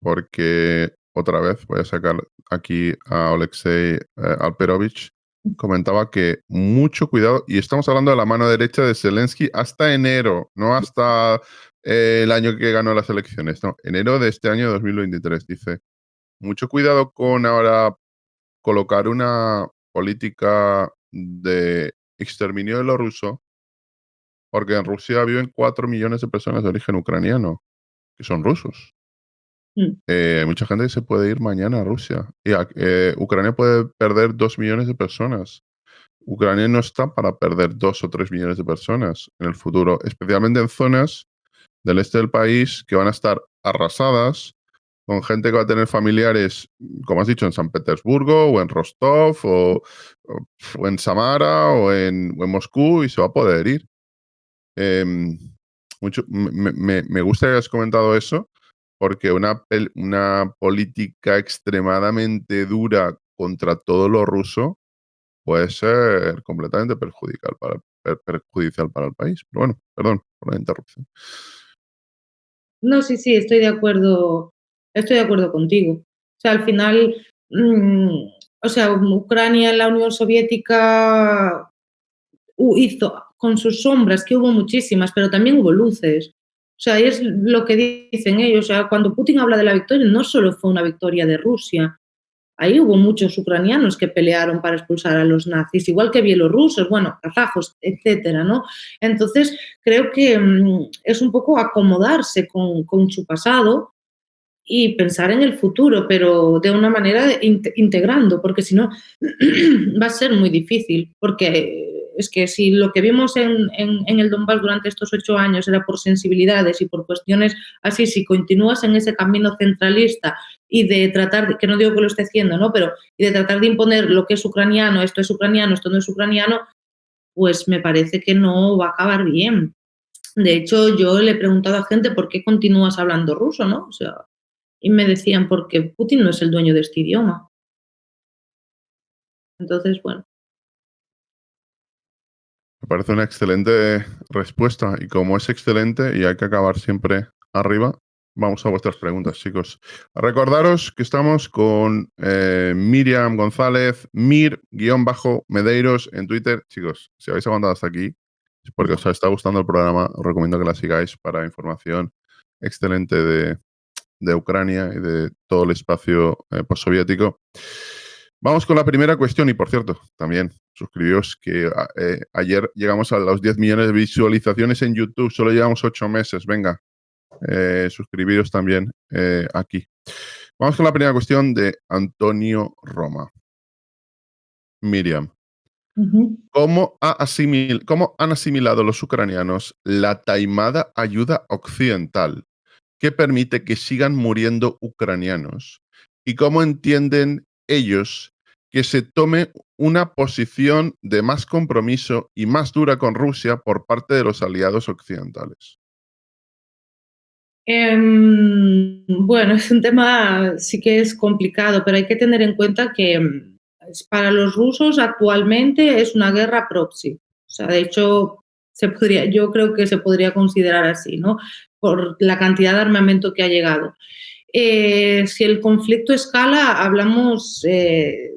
porque otra vez voy a sacar aquí a Oleksiy Alperovich, comentaba que mucho cuidado, y estamos hablando de la mano derecha de Zelensky hasta enero, no hasta el año que ganó las elecciones, no, enero de este año 2023, dice, mucho cuidado con ahora colocar una política de exterminio de lo ruso, porque en Rusia viven 4 millones de personas de origen ucraniano, que son rusos. Mucha gente se puede ir mañana a Rusia. Y Ucrania puede perder 2 millones de personas. Ucrania no está para perder 2 o 3 millones de personas en el futuro, especialmente en zonas del este del país que van a estar arrasadas, con gente que va a tener familiares, como has dicho, en San Petersburgo o en Rostov o en Samara o en Moscú, y se va a poder ir. Me gusta que hayas comentado eso, porque una política extremadamente dura contra todo lo ruso puede ser completamente perjudicial para el país. Pero bueno, perdón por la interrupción. No, sí, estoy de acuerdo contigo. O sea, al final, o sea, Ucrania, la Unión Soviética hizo con sus sombras, que hubo muchísimas, pero también hubo luces. O sea, es lo que dicen ellos. O sea, cuando Putin habla de la victoria, no solo fue una victoria de Rusia. Ahí hubo muchos ucranianos que pelearon para expulsar a los nazis, igual que bielorrusos, bueno, kazajos, etcétera, ¿no? Entonces, creo que es un poco acomodarse con su pasado y pensar en el futuro, pero de una manera integrando, porque si no va a ser muy difícil, porque es que si lo que vimos en el Donbass durante estos 8 años era por sensibilidades y por cuestiones así, si continúas en ese camino centralista y de tratar, que no digo que lo esté haciendo, ¿no? Pero y de tratar de imponer lo que es ucraniano, esto no es ucraniano, pues me parece que no va a acabar bien. De hecho, yo le he preguntado a gente por qué continúas hablando ruso, ¿no? O sea, y me decían, porque Putin no es el dueño de este idioma. Entonces, bueno. Me parece una excelente respuesta, y como es excelente y hay que acabar siempre arriba, vamos a vuestras preguntas, chicos. Recordaros que estamos con Miriam González, Mir_Medeiros en Twitter. Chicos, si habéis aguantado hasta aquí, es porque os está gustando el programa. Os recomiendo que la sigáis para información excelente de Ucrania y de todo el espacio postsoviético. Vamos con la primera cuestión, y por cierto, también suscribíos que ayer llegamos a los 10 millones de visualizaciones en YouTube, solo llevamos 8 meses, venga, suscribiros también aquí. Vamos con la primera cuestión de Antonio Roma. Miriam, ¿cómo han asimilado los ucranianos la taimada ayuda occidental que permite que sigan muriendo ucranianos? ¿Y cómo entienden ellos que se tome una posición de más compromiso y más dura con Rusia por parte de los aliados occidentales? Bueno, es un tema sí que es complicado, pero hay que tener en cuenta que para los rusos actualmente es una guerra proxy. O sea, de hecho, yo creo que se podría considerar así, ¿no? Por la cantidad de armamento que ha llegado. Si el conflicto escala, hablamos de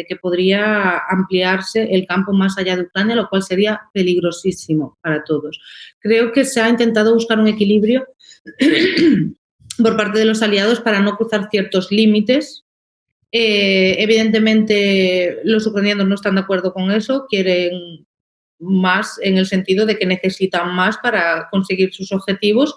que podría ampliarse el campo más allá de Ucrania, lo cual sería peligrosísimo para todos. Creo que se ha intentado buscar un equilibrio por parte de los aliados para no cruzar ciertos límites. Evidentemente, los ucranianos no están de acuerdo con eso, quieren más en el sentido de que necesitan más para conseguir sus objetivos.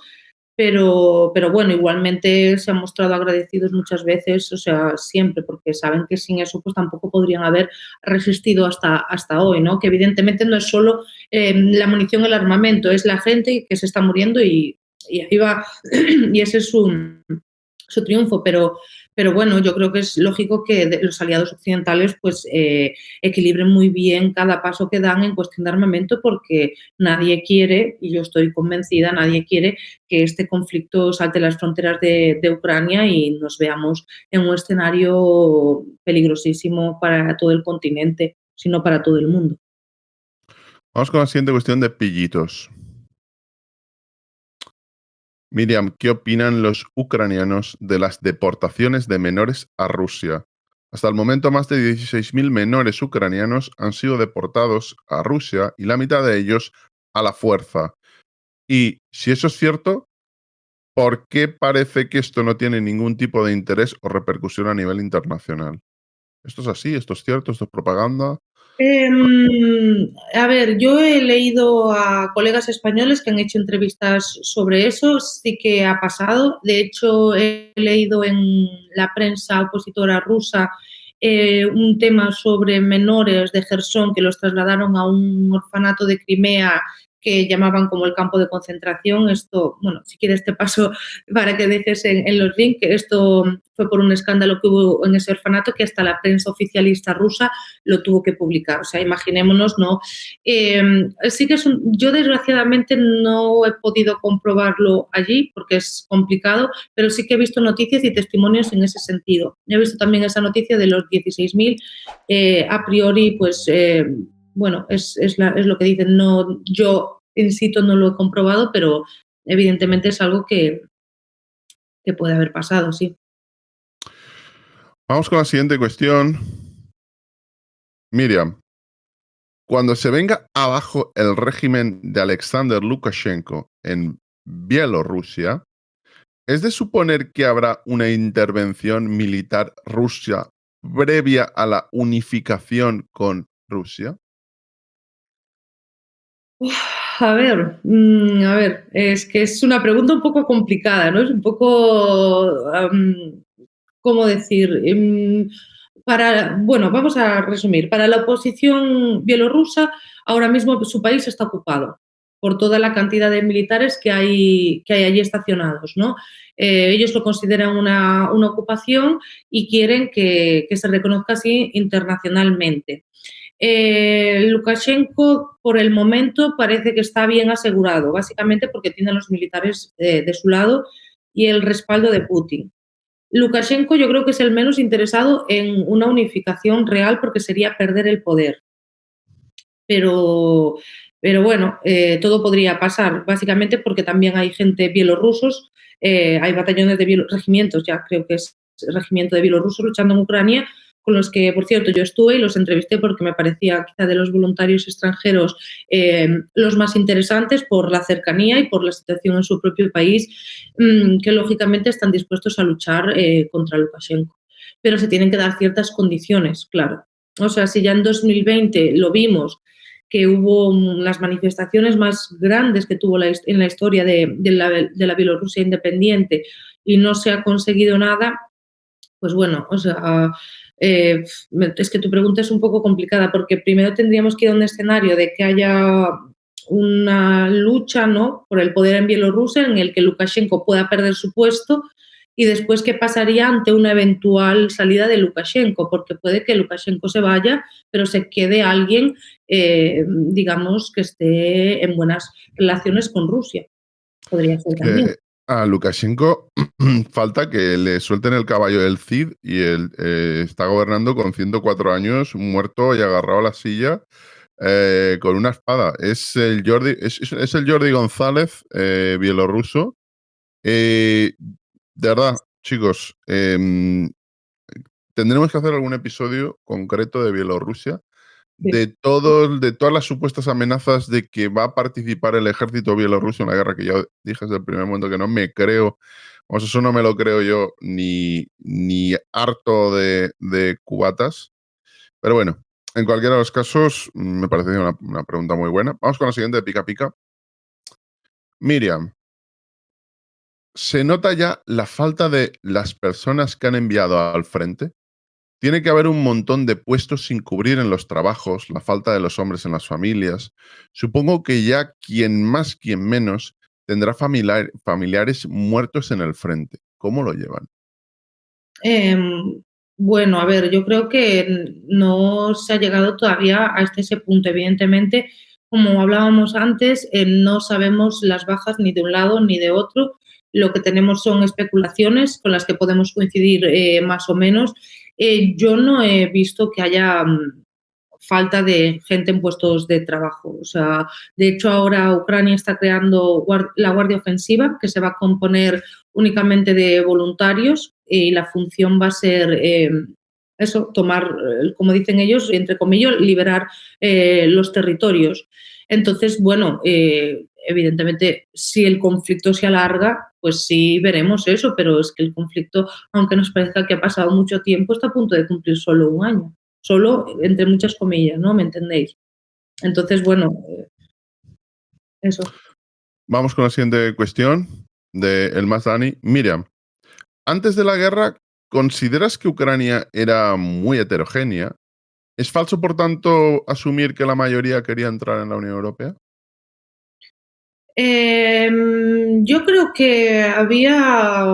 Pero bueno, igualmente se han mostrado agradecidos muchas veces, o sea, siempre, porque saben que sin eso pues tampoco podrían haber resistido hasta hoy, ¿no? Que evidentemente no es solo la munición, el armamento, es la gente que se está muriendo y ahí va, y ese es su su triunfo, pero bueno, yo creo que es lógico que los aliados occidentales pues equilibren muy bien cada paso que dan en cuestión de armamento, porque nadie quiere, y yo estoy convencida, nadie quiere que este conflicto salte las fronteras de Ucrania y nos veamos en un escenario peligrosísimo para todo el continente, sino para todo el mundo. Vamos con la siguiente cuestión de pillitos. Miriam, ¿qué opinan los ucranianos de las deportaciones de menores a Rusia? Hasta el momento, más de 16.000 menores ucranianos han sido deportados a Rusia y la mitad de ellos a la fuerza. Y si eso es cierto, ¿por qué parece que esto no tiene ningún tipo de interés o repercusión a nivel internacional? ¿Esto es así? ¿Esto es cierto? ¿Esto es propaganda? A ver, yo he leído a colegas españoles que han hecho entrevistas sobre eso, sí que ha pasado. De hecho, he leído en la prensa opositora rusa un tema sobre menores de Jersón que los trasladaron a un orfanato de Crimea que llamaban como el campo de concentración. Esto, bueno, si quieres te paso para que dejes en los links, que esto fue por un escándalo que hubo en ese orfanato que hasta la prensa oficialista rusa lo tuvo que publicar. O sea, imaginémonos, ¿no? Sí que yo desgraciadamente no he podido comprobarlo allí porque es complicado, pero sí que he visto noticias y testimonios en ese sentido. He visto también esa noticia de los 16.000, a priori, pues, bueno, es lo que dicen. No, yo, insisto, no lo he comprobado, pero evidentemente es algo que puede haber pasado, sí. Vamos con la siguiente cuestión. Miriam, cuando se venga abajo el régimen de Alexander Lukashenko en Bielorrusia, ¿es de suponer que habrá una intervención militar rusa previa a la unificación con Rusia? A ver, es que es una pregunta un poco complicada, ¿no? Es un poco, ¿cómo decir? Bueno, vamos a resumir. Para la oposición bielorrusa, ahora mismo su país está ocupado por toda la cantidad de militares que hay allí estacionados, ¿no? Ellos lo consideran una ocupación y quieren que se reconozca así internacionalmente. Lukashenko, por el momento, parece que está bien asegurado, básicamente porque tiene a los militares de su lado y el respaldo de Putin. Lukashenko yo creo que es el menos interesado en una unificación real porque sería perder el poder. Pero, pero bueno, todo podría pasar, básicamente porque también hay gente bielorrusos, hay batallones de regimientos, ya creo que es regimiento de bielorrusos luchando en Ucrania, con los que, por cierto, yo estuve y los entrevisté porque me parecía quizá de los voluntarios extranjeros los más interesantes por la cercanía y por la situación en su propio país, que lógicamente están dispuestos a luchar contra Lukashenko. Pero se tienen que dar ciertas condiciones, claro. O sea, si ya en 2020 lo vimos, que hubo las manifestaciones más grandes que tuvo en la historia de la Bielorrusia independiente y no se ha conseguido nada, pues bueno, o sea, es que tu pregunta es un poco complicada porque primero tendríamos que ir a un escenario de que haya una lucha, ¿no?, por el poder en Bielorrusia en el que Lukashenko pueda perder su puesto y después qué pasaría ante una eventual salida de Lukashenko, porque puede que Lukashenko se vaya, pero se quede alguien, digamos, que esté en buenas relaciones con Rusia. Podría ser Es también. que a Lukashenko falta que le suelten el caballo del Cid y él está gobernando con 104 años, muerto y agarrado a la silla con una espada. Es el Jordi González bielorruso. De verdad, chicos, tendremos que hacer algún episodio concreto de Bielorrusia, Sí. de todas las supuestas amenazas de que va a participar el ejército bielorruso en la guerra, que yo dije desde el primer momento que no me creo, vamos, eso no me lo creo yo ni harto de cubatas. Pero bueno, en cualquiera de los casos, me parece una pregunta muy buena. Vamos con la siguiente de pica pica. Miriam, ¿se nota ya la falta de las personas que han enviado al frente? Tiene que haber un montón de puestos sin cubrir en los trabajos, la falta de los hombres en las familias. Supongo que ya quien más, quien menos, tendrá familiares muertos en el frente. ¿Cómo lo llevan? Em, bueno, a ver, yo creo que no se ha llegado todavía hasta ese punto. Evidentemente, como hablábamos antes, no sabemos las bajas ni de un lado ni de otro. Lo que tenemos son especulaciones con las que podemos coincidir más o menos. Yo no he visto que haya falta de gente en puestos de trabajo. O sea, de hecho, ahora Ucrania está creando la Guardia Ofensiva, que se va a componer únicamente de voluntarios y la función va a ser eso, tomar, como dicen ellos, entre comillas, liberar los territorios. Entonces, bueno, evidentemente, si el conflicto se alarga, pues sí veremos eso, pero es que el conflicto, aunque nos parezca que ha pasado mucho tiempo, está a punto de cumplir solo un año. Solo entre muchas comillas, ¿no? ¿Me entendéis? Entonces, bueno, eso. Vamos con la siguiente cuestión de El Más Dani. Miriam, antes de la guerra, ¿consideras que Ucrania era muy heterogénea? ¿Es falso, por tanto, asumir que la mayoría quería entrar en la Unión Europea? Yo creo que había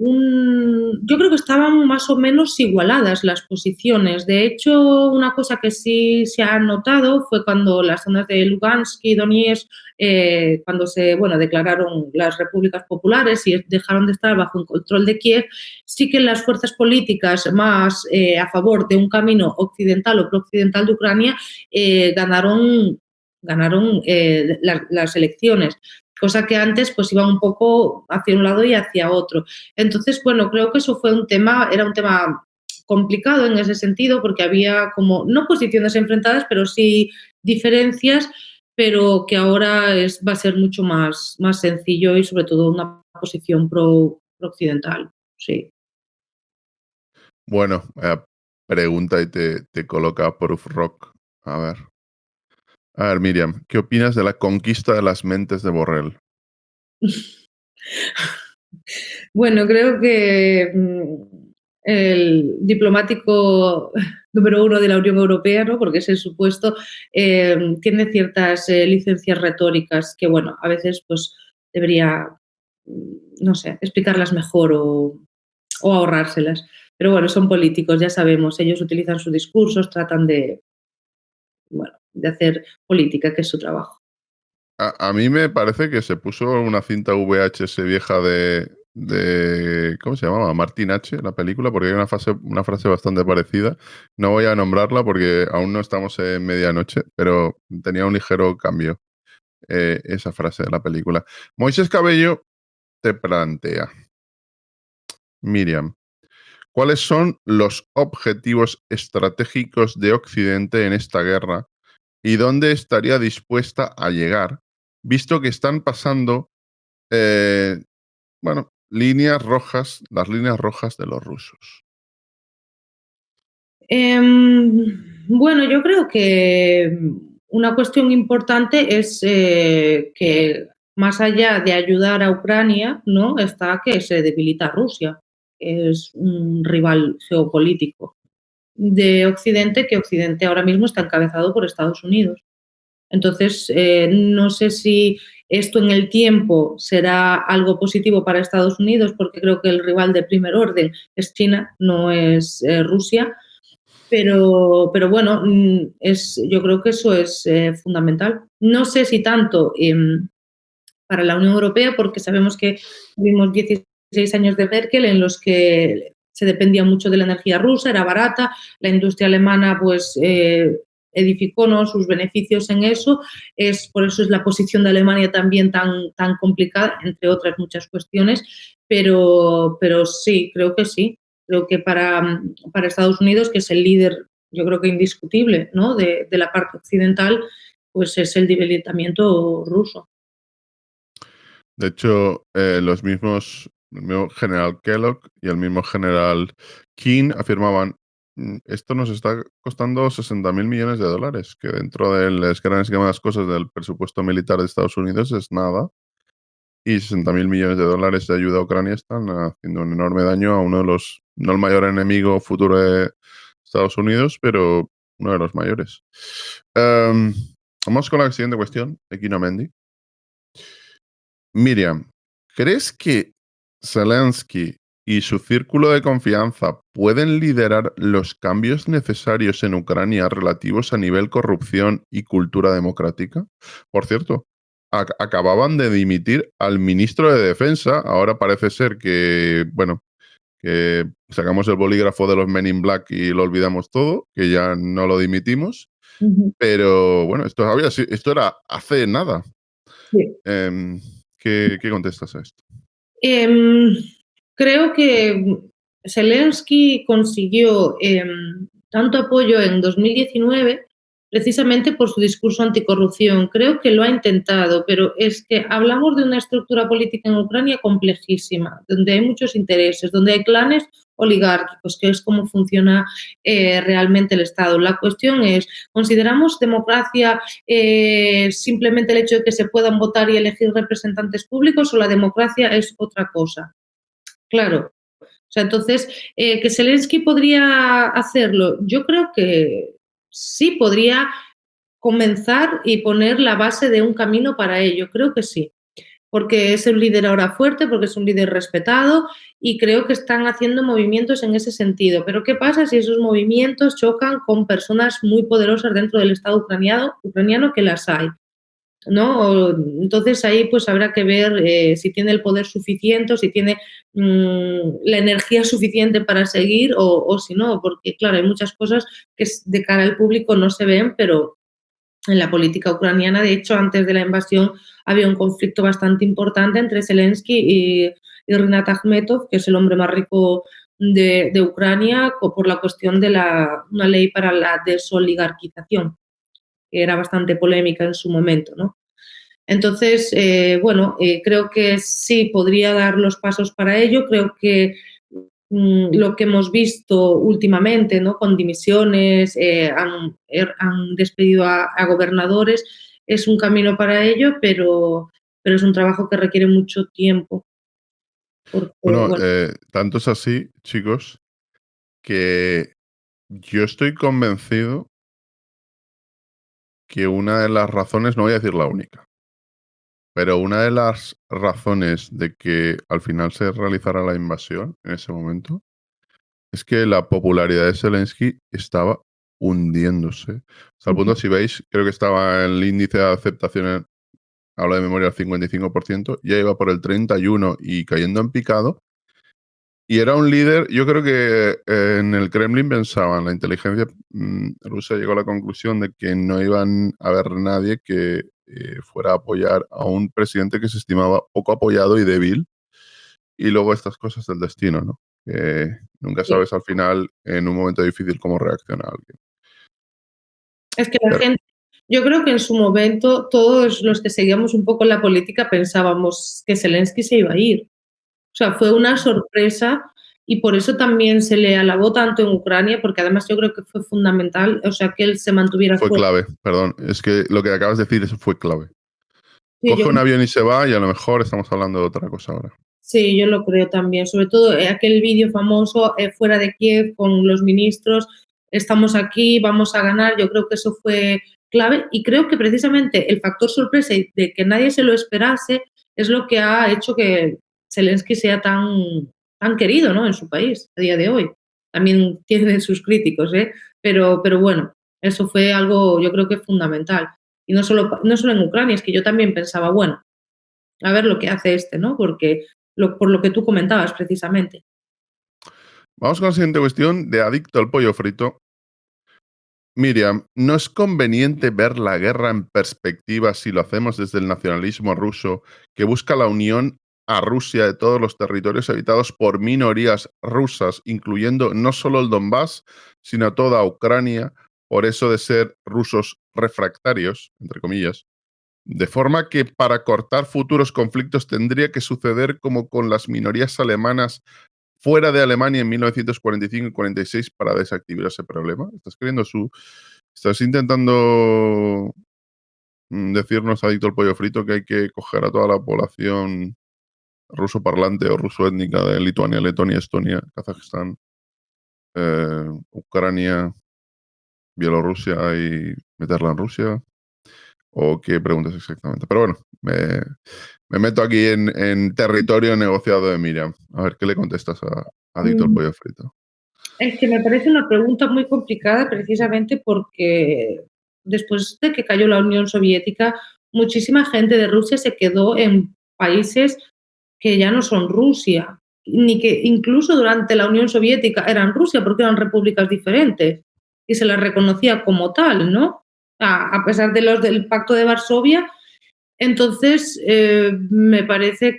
yo creo que estaban más o menos igualadas las posiciones. De hecho, una cosa que sí se ha notado fue cuando las zonas de Lugansk y Donetsk, cuando se, bueno, declararon las repúblicas populares y dejaron de estar bajo el control de Kiev, sí que las fuerzas políticas más a favor de un camino occidental o prooccidental de Ucrania ganaron las elecciones, cosa que antes pues iban un poco hacia un lado y hacia otro. Entonces, bueno, creo que eso fue era un tema complicado en ese sentido porque había como, no posiciones enfrentadas, pero sí diferencias, pero que ahora va a ser mucho más sencillo y sobre todo una posición pro-occidental, sí. Bueno, pregunta y te coloca Proof Rock. A ver, Miriam, ¿qué opinas de la conquista de las mentes de Borrell? Bueno, creo que el diplomático número uno de la Unión Europea, ¿no? Porque es el supuesto, tiene ciertas licencias retóricas que, bueno, a veces pues debería, no sé, explicarlas mejor o ahorrárselas. Pero bueno, son políticos, ya sabemos, ellos utilizan sus discursos, tratan de, bueno, de hacer política, que es su trabajo. A mí me parece que se puso una cinta VHS vieja ¿cómo se llamaba? Martin H., la película, porque hay una frase bastante parecida. No voy a nombrarla porque aún no estamos en medianoche, pero tenía un ligero cambio esa frase de la película. Moisés Cabello te plantea, Miriam, ¿cuáles son los objetivos estratégicos de Occidente en esta guerra y dónde estaría dispuesta a llegar, visto que están pasando, bueno, las líneas rojas de los rusos? Bueno, yo creo que una cuestión importante es que más allá de ayudar a Ucrania, ¿no? Está que se debilita Rusia, que es un rival geopolítico de Occidente, que Occidente ahora mismo está encabezado por Estados Unidos. Entonces, no sé si esto en el tiempo será algo positivo para Estados Unidos, porque creo que el rival de primer orden es China, no es Rusia, pero bueno, yo creo que eso es fundamental. No sé si tanto para la Unión Europea, porque sabemos que tuvimos 16 años de Merkel en los que se dependía mucho de la energía rusa, era barata, la industria alemana pues edificó, ¿no?, sus beneficios en eso, por eso es la posición de Alemania también tan complicada, entre otras muchas cuestiones, pero sí, creo que sí. Creo que para Estados Unidos, que es el líder, yo creo que indiscutible, ¿no?, de la parte occidental, pues es el debilitamiento ruso. De hecho, el mismo general Kellogg y el mismo general Keane afirmaban, esto nos está costando 60.000 millones de dólares, que dentro del gran esquema de las cosas del presupuesto militar de Estados Unidos es nada, y 60.000 millones de dólares de ayuda a Ucrania están haciendo un enorme daño a uno de los, no el mayor enemigo futuro de Estados Unidos, pero uno de los mayores. Em, Vamos con la siguiente cuestión de Kino Mendy. Miriam, ¿crees que Zelensky y su círculo de confianza pueden liderar los cambios necesarios en Ucrania relativos a nivel corrupción y cultura democrática. Por cierto, acababan de dimitir al ministro de Defensa. Ahora parece ser que, bueno, que sacamos el bolígrafo de los Men in Black y lo olvidamos todo, que ya no lo dimitimos. Pero bueno, esto era hace nada. Sí. ¿Qué contestas a esto? Creo que Zelensky consiguió tanto apoyo en 2019 precisamente por su discurso anticorrupción. Creo que lo ha intentado, pero es que hablamos de una estructura política en Ucrania complejísima, donde hay muchos intereses, donde hay clanes oligárquicos, que es cómo funciona realmente el Estado. La cuestión es, ¿consideramos democracia simplemente el hecho de que se puedan votar y elegir representantes públicos o la democracia es otra cosa? Claro. O sea, entonces, ¿que Zelensky podría hacerlo? Yo creo que sí, podría comenzar y poner la base de un camino para ello. Creo que sí, porque es un líder ahora fuerte, porque es un líder respetado y creo que están haciendo movimientos en ese sentido. Pero ¿qué pasa si esos movimientos chocan con personas muy poderosas dentro del Estado ucraniano que las hay? ¿No? Entonces ahí pues habrá que ver si tiene el poder suficiente o si tiene la energía suficiente para seguir o si no, porque claro, hay muchas cosas que de cara al público no se ven, pero en la política ucraniana, de hecho, antes de la invasión había un conflicto bastante importante entre Zelensky y Rinat Akhmetov, que es el hombre más rico de Ucrania, por la cuestión de una ley para la desoligarquización, que era bastante polémica en su momento, ¿no? Entonces, creo que sí podría dar los pasos para ello. Creo que lo que hemos visto últimamente, ¿no? Con dimisiones, han despedido a gobernadores, es un camino para ello, pero es un trabajo que requiere mucho tiempo. Porque, Bueno, bueno, tanto es así, chicos, que yo estoy convencido que una de las razones, no voy a decir la única, pero una de las razones de que al final se realizara la invasión en ese momento es que la popularidad de Zelensky estaba hundiéndose. Hasta el punto, si veis, creo que estaba en el índice de aceptación, hablo de memoria, al 55%, ya iba por el 31% y cayendo en picado. Y era un líder, yo creo que en el Kremlin pensaban, la inteligencia rusa llegó a la conclusión de que no iban a haber nadie que fuera a apoyar a un presidente que se estimaba poco apoyado y débil. Y luego estas cosas del destino, ¿no? Que nunca sí. sabes al final, en un momento difícil, cómo reacciona alguien. Es que la Pero, gente, yo creo que en su momento todos los que seguíamos un poco la política pensábamos que Zelensky se iba a ir. O sea, fue una sorpresa y por eso también se le alabó tanto en Ucrania, porque además yo creo que fue fundamental, o sea, que él se mantuviera fue fuerte. clave, perdón. Es que lo que acabas de decir, eso fue clave. Sí, Coge un avión y se va y a lo mejor estamos hablando de otra cosa ahora. sí, yo lo creo también. Sobre todo aquel vídeo famoso fuera de Kiev con los ministros, estamos aquí, vamos a ganar, yo creo que eso fue clave y creo que precisamente el factor sorpresa y de que nadie se lo esperase es lo que ha hecho que Zelensky sea tan querido, ¿no? En su país a día de hoy. También tiene sus críticos, ¿eh? Pero bueno, eso fue algo yo creo que fundamental. Y no solo en Ucrania, es que yo también pensaba, bueno, a ver lo que hace este, ¿no? Porque por lo que tú comentabas precisamente. Vamos con la siguiente cuestión de adicto al pollo frito. Miriam, ¿no es conveniente ver la guerra en perspectiva si lo hacemos desde el nacionalismo ruso que busca la unión a Rusia de todos los territorios habitados por minorías rusas, incluyendo no solo el Donbass, sino toda Ucrania, por eso de ser rusos refractarios, entre comillas? De forma que para cortar futuros conflictos tendría que suceder como con las minorías alemanas fuera de Alemania en 1945 y 46 para desactivar ese problema. Estás intentando decirnos, adicto al pollo frito, que hay que coger a toda la población ruso parlante o ruso étnica de Lituania, Letonia, Estonia, Kazajistán, Ucrania, Bielorrusia y meterla en Rusia. ¿O qué preguntas exactamente? Pero bueno, me, me meto aquí en territorio negociado de Miriam. A ver, ¿qué le contestas a Adicto al Mm, Pollo Frito? Es que me parece una pregunta muy complicada precisamente porque después de que cayó la Unión Soviética, muchísima gente de Rusia se quedó en países que ya no son Rusia, ni que incluso durante la Unión Soviética eran Rusia porque eran repúblicas diferentes y se las reconocía como tal, ¿no? A pesar de los del Pacto de Varsovia. Entonces, me parece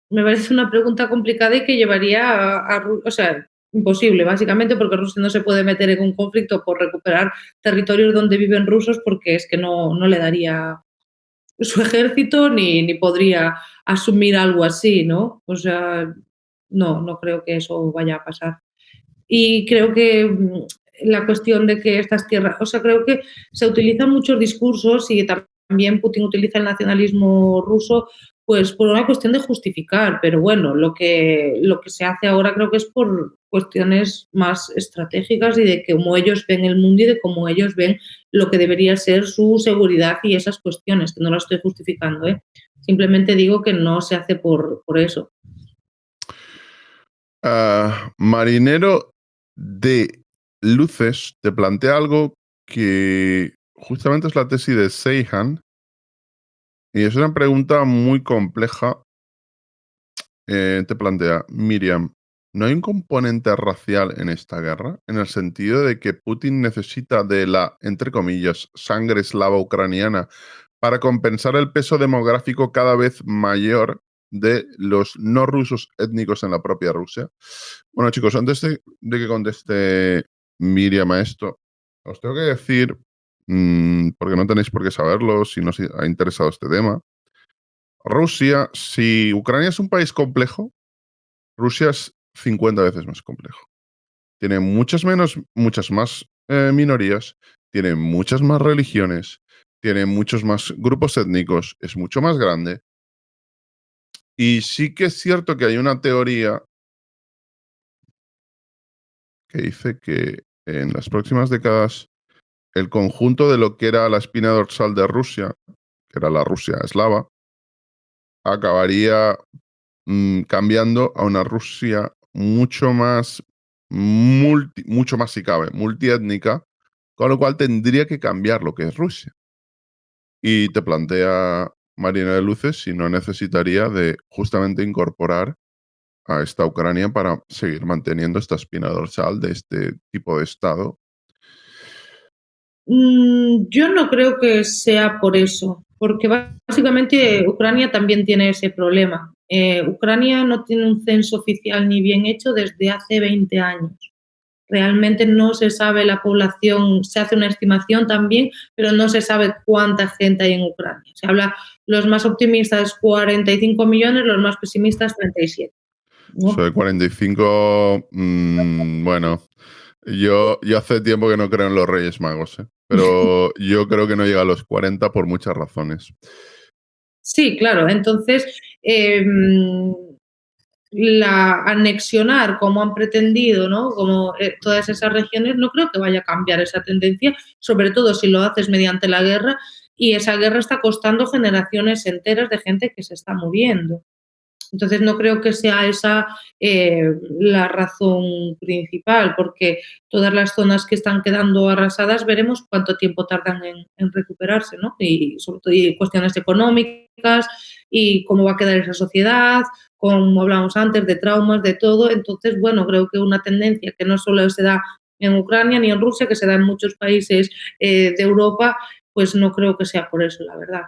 una pregunta complicada y que llevaría o sea, imposible, básicamente, porque Rusia no se puede meter en un conflicto por recuperar territorios donde viven rusos porque es que no le daría su ejército ni podría asumir algo así, ¿no? O sea, no creo que eso vaya a pasar. Y creo que la cuestión de que estas tierras, o sea, creo que se utilizan muchos discursos y también Putin utiliza el nacionalismo ruso pues por una cuestión de justificar, pero bueno, lo que se hace ahora creo que es por cuestiones más estratégicas y de cómo ellos ven el mundo y de cómo ellos ven lo que debería ser su seguridad y esas cuestiones, que no lo estoy justificando, ¿eh? Simplemente digo que no se hace por eso. Marinero de Luces te plantea algo que justamente es la tesis de Seihan y es una pregunta muy compleja. Te plantea, Miriam, ¿no hay un componente racial en esta guerra? En el sentido de que Putin necesita de la, entre comillas, sangre eslava ucraniana para compensar el peso demográfico cada vez mayor de los no rusos étnicos en la propia Rusia. Bueno, chicos, antes de que conteste Miriam a esto, os tengo que decir, porque no tenéis por qué saberlo si no os ha interesado este tema, Rusia, si Ucrania es un país complejo, Rusia es 50 veces más complejo. Tiene muchas más minorías, tiene muchas más religiones, tiene muchos más grupos étnicos, es mucho más grande. Y sí que es cierto que hay una teoría que dice que en las próximas décadas el conjunto de lo que era la espina dorsal de Rusia, que era la Rusia eslava, acabaría cambiando a una Rusia mucho más si cabe, multiétnica, con lo cual tendría que cambiar lo que es Rusia. Y te plantea Marina de Luces si no necesitaría de justamente incorporar a esta Ucrania para seguir manteniendo esta espina dorsal de este tipo de Estado. Yo no creo que sea por eso, porque básicamente Ucrania también tiene ese problema. Ucrania no tiene un censo oficial ni bien hecho desde hace 20 años. Realmente no se sabe la población, se hace una estimación también, pero no se sabe cuánta gente hay en Ucrania. Se habla, los más optimistas 45 millones, los más pesimistas 37. ¿No? Soy 45, bueno, yo hace tiempo que no creo en los Reyes Magos, pero yo creo que no llega a los 40 por muchas razones. Sí, claro. Entonces, la anexionar como han pretendido, ¿no? Como todas esas regiones, no creo que vaya a cambiar esa tendencia, sobre todo si lo haces mediante la guerra y esa guerra está costando generaciones enteras de gente que se está muriendo. Entonces no creo que sea esa la razón principal, porque todas las zonas que están quedando arrasadas veremos cuánto tiempo tardan en recuperarse, ¿no? Y sobre todo y cuestiones económicas y cómo va a quedar esa sociedad, como hablamos antes, de traumas, de todo. Entonces, bueno, creo que una tendencia que no solo se da en Ucrania ni en Rusia, que se da en muchos países de Europa, pues no creo que sea por eso, la verdad.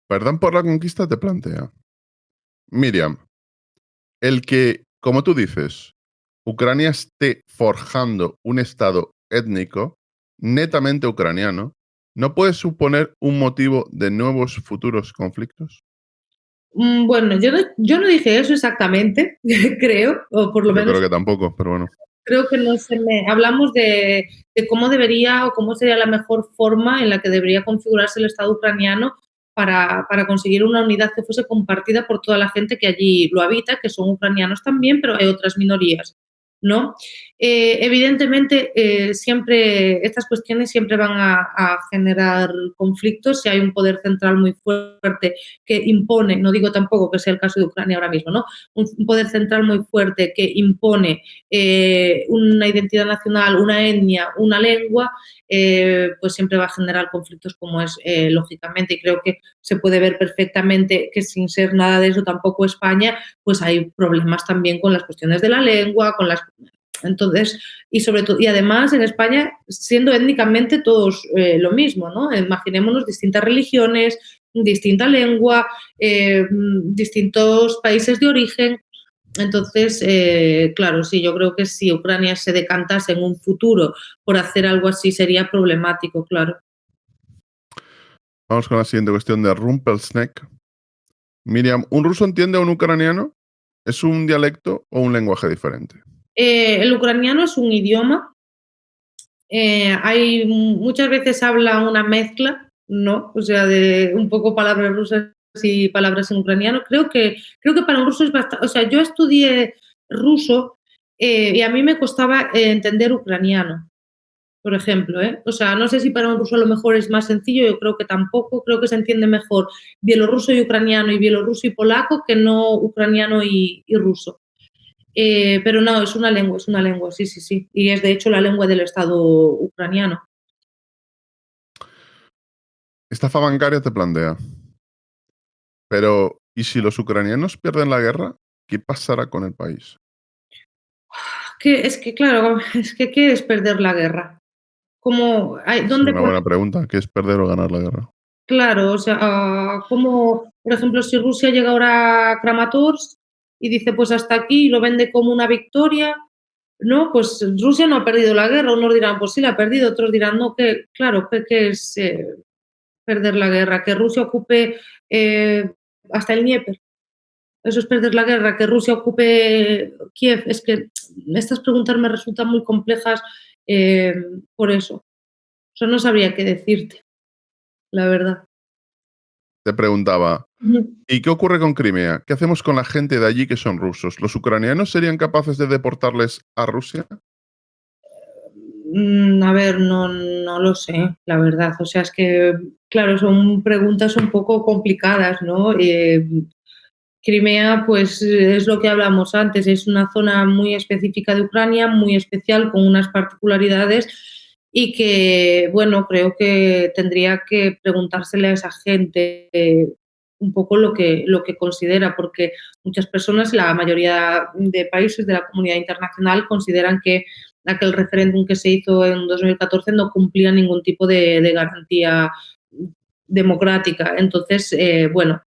Perdón por la conquista te plantea. Miriam, el que, como tú dices, Ucrania esté forjando un Estado étnico netamente ucraniano, ¿no puede suponer un motivo de nuevos futuros conflictos? Bueno, yo no dije eso exactamente, creo, o por lo Yo creo menos que tampoco, pero bueno. creo que no se me hablamos de cómo debería o cómo sería la mejor forma en la que debería configurarse el Estado ucraniano para conseguir una unidad que fuese compartida por toda la gente que allí lo habita, que son ucranianos también, pero hay otras minorías. ¿no? Evidentemente, siempre estas cuestiones siempre van a generar conflictos si hay un poder central muy fuerte que impone, no digo tampoco que sea el caso de Ucrania ahora mismo, ¿no? Un poder central muy fuerte que impone una identidad nacional, una etnia, una lengua, pues siempre va a generar conflictos como es lógicamente, y creo que se puede ver perfectamente que sin ser nada de eso tampoco España, pues hay problemas también con las cuestiones de la lengua, con las entonces, y sobre todo, y además en España, siendo étnicamente todos lo mismo, ¿no? Imaginémonos distintas religiones, distinta lengua, distintos países de origen. Entonces, claro, sí, yo creo que si Ucrania se decantase en un futuro por hacer algo así sería problemático, claro. Vamos con la siguiente cuestión de Rumpelsneck. Miriam, ¿un ruso entiende a un ucraniano? ¿Es un dialecto o un lenguaje diferente? El ucraniano es un idioma. Hay muchas veces habla una mezcla, ¿no? O sea, de un poco palabras rusas y palabras en ucraniano. Creo que para un ruso es bastante. O sea, yo estudié ruso y a mí me costaba entender ucraniano, por ejemplo, ¿eh? O sea, no sé si para un ruso a lo mejor es más sencillo, yo creo que tampoco. Creo que se entiende mejor bielorruso y ucraniano y bielorruso y polaco que no ucraniano y ruso. Pero no, es una lengua, sí, sí, sí. Y es de hecho la lengua del Estado ucraniano. Estafa bancaria te plantea. Pero, ¿y si los ucranianos pierden la guerra? ¿Qué pasará con el país? Es que claro, es que ¿qué es perder la guerra? ¿Cómo, Es dónde, una buena pregunta. ¿Qué es perder o ganar la guerra? claro, o sea, cómo, por ejemplo, si Rusia llega ahora a Kramatorsk y dice pues hasta aquí y lo vende como una victoria, ¿no? Pues Rusia no ha perdido la guerra, unos dirán pues sí la ha perdido, otros dirán no, que claro, que es perder la guerra, que Rusia ocupe hasta el Dnieper. Eso es perder la guerra, que Rusia ocupe Kiev. Es que estas preguntas me resultan muy complejas eh, por eso. O sea, no sabría qué decirte, la verdad. Te preguntaba, Ujú. ¿y qué ocurre con Crimea? ¿Qué hacemos con la gente de allí que son rusos? ¿Los ucranianos serían capaces de deportarles a Rusia? A ver, no lo sé, la verdad. O sea, es que, claro, son preguntas un poco complicadas, ¿no? Crimea, pues es lo que hablamos antes, es una zona muy específica de Ucrania, muy especial, con unas particularidades y que, bueno, creo que tendría que preguntársele a esa gente un poco lo que considera, porque muchas personas, la mayoría de países de la comunidad internacional, consideran que aquel referéndum que se hizo en 2014 no cumplía ningún tipo de garantía democrática. Entonces, bueno,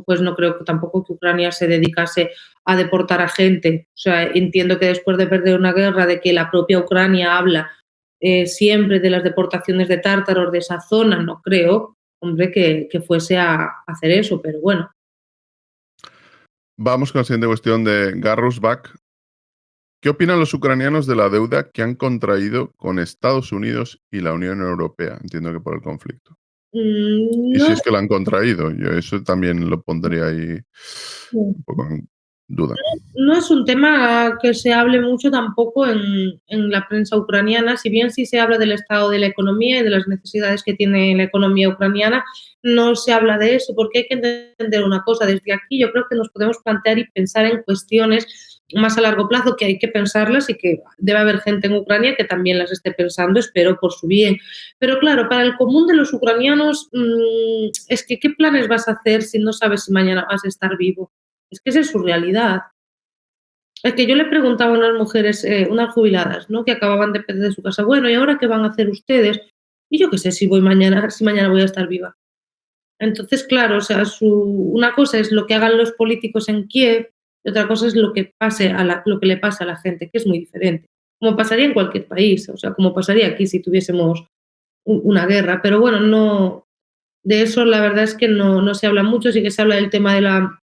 pues no creo que tampoco que Ucrania se dedicase a deportar a gente. O sea, entiendo que después de perder una guerra, de que la propia Ucrania habla siempre de las deportaciones de tártaros de esa zona, no creo, hombre, que fuese a hacer eso, pero bueno. Vamos con la siguiente cuestión de Garrus Bak. ¿Qué opinan los ucranianos de la deuda que han contraído con Estados Unidos y la Unión Europea? Entiendo que por el conflicto. Y si No, es que la han contraído, yo eso también lo pondría ahí un poco en duda. no es un tema que se hable mucho tampoco en la prensa ucraniana, si bien sí se habla del estado de la economía y de las necesidades que tiene la economía ucraniana, no se habla de eso, porque hay que entender una cosa, desde aquí yo creo que nos podemos plantear y pensar en cuestiones más a largo plazo que hay que pensarlas y que debe haber gente en Ucrania que también las esté pensando, espero por su bien. Pero claro, para el común de los ucranianos, es que ¿qué planes vas a hacer si no sabes si mañana vas a estar vivo? Es que esa es su realidad. Es que yo le preguntaba a unas mujeres, unas jubiladas, ¿no? Que acababan de perder su casa. Bueno, ¿y ahora qué van a hacer ustedes? Y yo qué sé si mañana voy a estar viva. Entonces, claro, o sea, una cosa es lo que hagan los políticos en Kiev y otra cosa es lo que le pasa a la gente, que es muy diferente. Como pasaría en cualquier país, o sea, como pasaría aquí si tuviésemos una guerra. Pero bueno, no, de eso la verdad es que no se habla mucho, sí que se habla del tema de la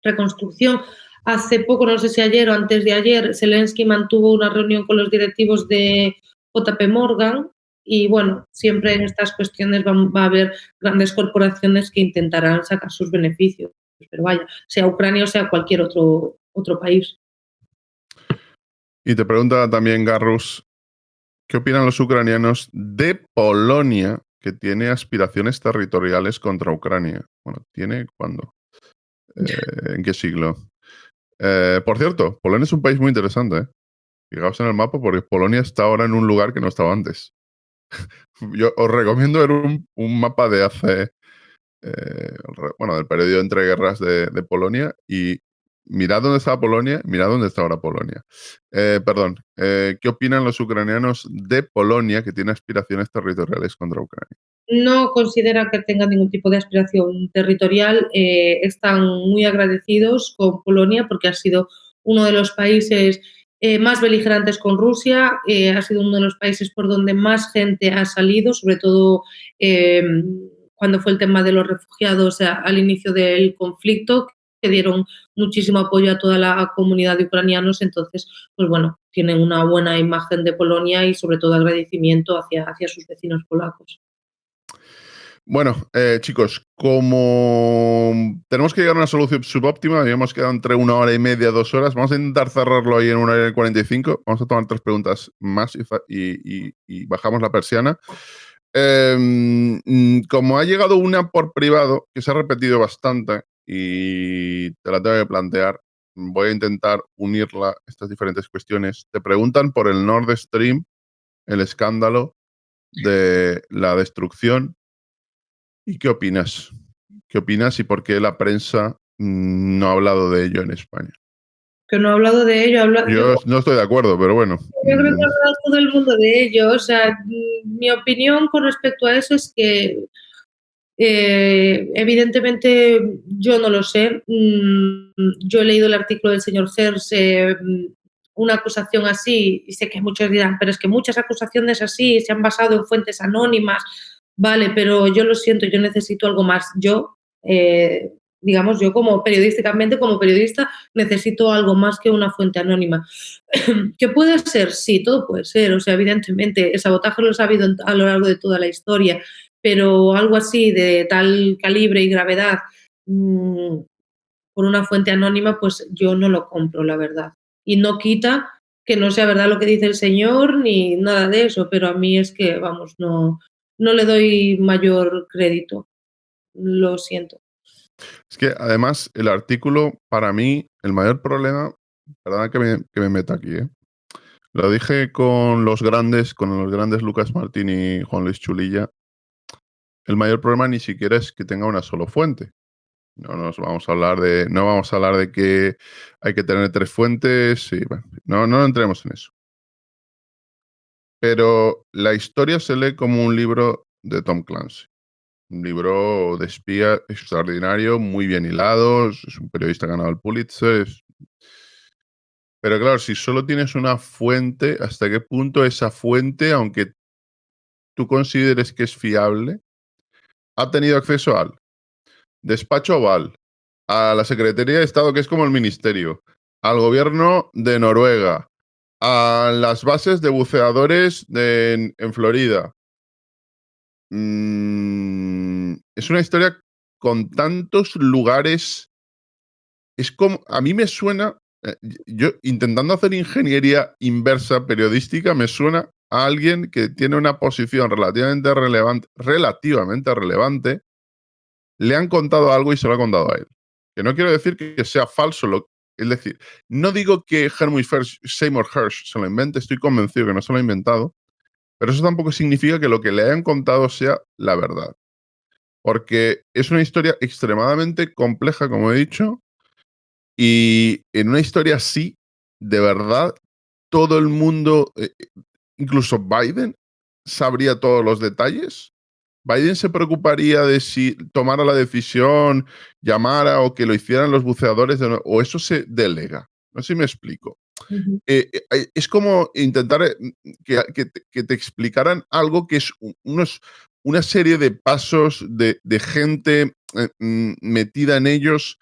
reconstrucción. Hace poco, no sé si ayer o antes de ayer, Zelensky mantuvo una reunión con los directivos de JP Morgan y bueno, siempre en estas cuestiones va a haber grandes corporaciones que intentarán sacar sus beneficios. Pero vaya, sea Ucrania o sea cualquier otro país. Y te pregunta también Garrus, ¿qué opinan los ucranianos de Polonia, que tiene aspiraciones territoriales contra Ucrania? Bueno, ¿tiene cuándo? ¿En qué siglo? Por cierto, Polonia es un país muy interesante, ¿eh? Fijaos en el mapa porque Polonia está ahora en un lugar que no estaba antes. Yo os recomiendo ver un mapa de hace, bueno, del periodo entre guerras de Polonia y mirad dónde estaba Polonia, mirad dónde está ahora Polonia. Perdón, ¿qué opinan los ucranianos de Polonia que tiene aspiraciones territoriales contra Ucrania? No consideran que tengan ningún tipo de aspiración territorial. Están muy agradecidos con Polonia porque ha sido uno de los países más beligerantes con Rusia, ha sido uno de los países por donde más gente ha salido, sobre todo cuando fue el tema de los refugiados al inicio del conflicto, que dieron muchísimo apoyo a toda la comunidad de ucranianos. Entonces, pues bueno, tienen una buena imagen de Polonia y sobre todo agradecimiento hacia sus vecinos polacos. Bueno, chicos, como tenemos que llegar a una solución subóptima, habíamos quedado entre 1 hora y media, 2 horas, vamos a intentar cerrarlo ahí en 1 hora y 45. Vamos a tomar 3 preguntas más y bajamos la persiana. Como ha llegado una por privado, que se ha repetido bastante y te la tengo que plantear, voy a intentar unirla, estas diferentes cuestiones. Te preguntan por el Nord Stream, el escándalo de la destrucción. ¿Y qué opinas? ¿Qué opinas y por qué la prensa no ha hablado de ello en España? Que no ha hablado de ello, yo Yo no estoy de acuerdo, pero bueno. creo que ha hablado todo el mundo de ello. O sea, mi opinión con respecto a eso es que evidentemente yo no lo sé. Yo he leído el artículo del señor Hers, una acusación así, y sé que muchos dirán, pero es que muchas acusaciones así se han basado en fuentes anónimas. Vale, pero yo lo siento, yo necesito algo más. Yo, digamos, yo como periodísticamente, como periodista, necesito algo más que una fuente anónima. ¿Qué puede ser? Sí, todo puede ser. O sea, evidentemente, el sabotaje lo ha habido a lo largo de toda la historia, pero algo así de tal calibre y gravedad por una fuente anónima, pues yo no lo compro, la verdad. Y no quita que no sea verdad lo que dice el señor ni nada de eso, pero a mí es que, vamos, no le doy mayor crédito. Lo siento. Es que además el artículo, para mí, el mayor problema, perdona que me meta aquí, lo dije con los grandes Lucas Martín y Juan Luis Chulilla, el mayor problema ni siquiera es que tenga una sola fuente. No vamos a hablar de que hay que tener 3 fuentes, y, bueno, no entremos en eso. Pero la historia se lee como un libro de Tom Clancy. Un libro de espía extraordinario, muy bien hilado, es un periodista ganado el Pulitzer. Pero claro, si solo tienes una fuente, ¿hasta qué punto esa fuente, aunque tú consideres que es fiable, ha tenido acceso al despacho oval, a la Secretaría de Estado, que es como el ministerio, al gobierno de Noruega, a las bases de buceadores en Florida? Es una historia con tantos lugares. Es como, a mí me suena, yo intentando hacer ingeniería inversa periodística, me suena a alguien que tiene una posición relativamente relevante, le han contado algo y se lo ha contado a él. Que no quiero decir que sea falso, es decir, no digo que Seymour Hersh se lo invente, estoy convencido que no se lo ha inventado, pero eso tampoco significa que lo que le hayan contado sea la verdad. Porque es una historia extremadamente compleja, como he dicho, y en una historia así, de verdad, todo el mundo, incluso Biden, sabría todos los detalles. Biden se preocuparía de si tomara la decisión, llamara o que lo hicieran los buceadores, o eso se delega. No sé si me explico. Ujú. Es como intentar que te explicaran algo que es una serie de pasos de gente metida en ellos,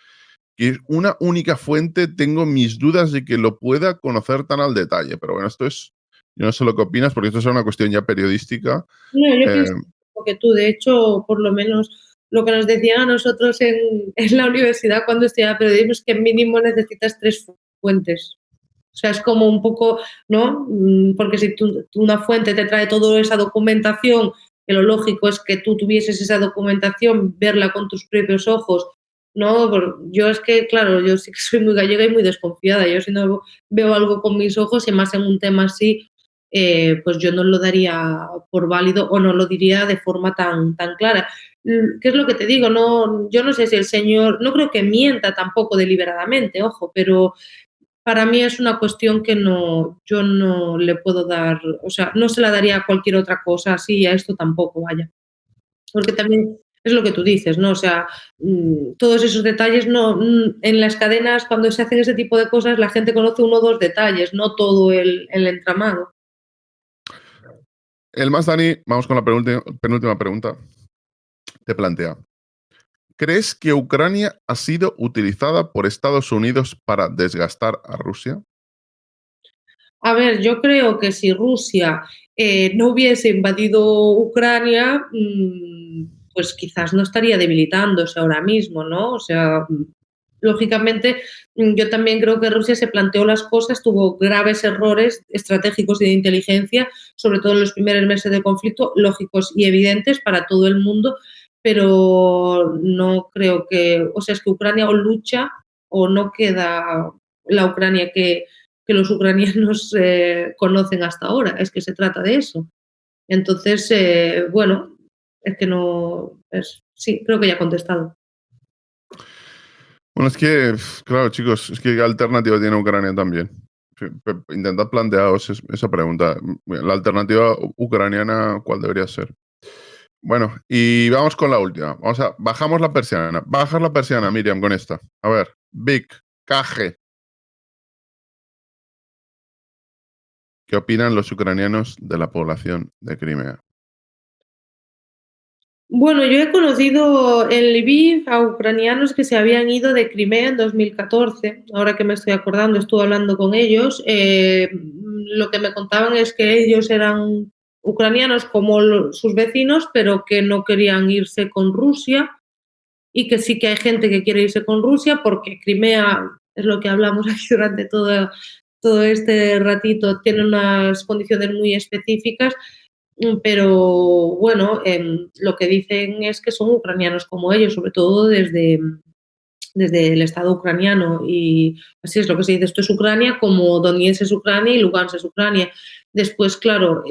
que es una única fuente. Tengo mis dudas de que lo pueda conocer tan al detalle, pero bueno, yo no sé lo que opinas, porque esto es una cuestión ya periodística. No, yo Eh, pienso lo que tú. De hecho, por lo menos lo que nos decían a nosotros en la universidad cuando estudiaba periodismo es que mínimo necesitas 3 fuentes. O sea, es como un poco, ¿no? Porque si una fuente te trae toda esa documentación, que lo lógico es que tú tuvieses esa documentación, verla con tus propios ojos, ¿no? Yo es que, claro, yo sí que soy muy gallega y muy desconfiada. Yo si no veo algo con mis ojos y más en un tema así, pues yo no lo daría por válido o no lo diría de forma tan clara. ¿Qué es lo que te digo? No, yo no sé si el señor, no creo que mienta tampoco deliberadamente, ojo, pero para mí es una cuestión que no, yo no le puedo dar, o sea, no se la daría a cualquier otra cosa así, a esto tampoco, vaya. Porque también es lo que tú dices, ¿no? O sea, todos esos detalles no, en las cadenas cuando se hacen ese tipo de cosas la gente conoce uno o dos detalles, no todo el entramado. El más Dani, vamos con la penúltima pregunta. Te plantea: ¿crees que Ucrania ha sido utilizada por Estados Unidos para desgastar a Rusia? A ver, yo creo que si Rusia no hubiese invadido Ucrania, pues quizás no estaría debilitándose ahora mismo, ¿no? O sea, lógicamente, yo también creo que Rusia se planteó las cosas, tuvo graves errores estratégicos y de inteligencia, sobre todo en los primeros meses de conflicto, lógicos y evidentes para todo el mundo, pero no creo que, o sea, es que Ucrania o lucha o no queda la Ucrania que los ucranianos conocen hasta ahora, es que se trata de eso. Entonces, bueno, es que no, sí, creo que ya he contestado. Bueno, es que, claro, chicos, es que ¿qué alternativa tiene Ucrania también? Intentad plantearos esa pregunta. La alternativa ucraniana, ¿cuál debería ser? Bueno, y vamos con la última. Bajamos la persiana. Bajas la persiana, Miriam, con esta. A ver, Vic, Caje. ¿Qué opinan los ucranianos de la población de Crimea? Bueno, yo he conocido en Lviv a ucranianos que se habían ido de Crimea en 2014. Ahora que me estoy acordando, estuve hablando con ellos. Lo que me contaban es que ellos eran ucranianos como sus vecinos, pero que no querían irse con Rusia y que sí que hay gente que quiere irse con Rusia porque Crimea, es lo que hablamos aquí durante todo este ratito, tiene unas condiciones muy específicas, pero bueno, lo que dicen es que son ucranianos como ellos, sobre todo desde el Estado ucraniano. Y así es lo que se dice, esto es Ucrania, como Donetsk es Ucrania y Lugansk es Ucrania. Después, claro,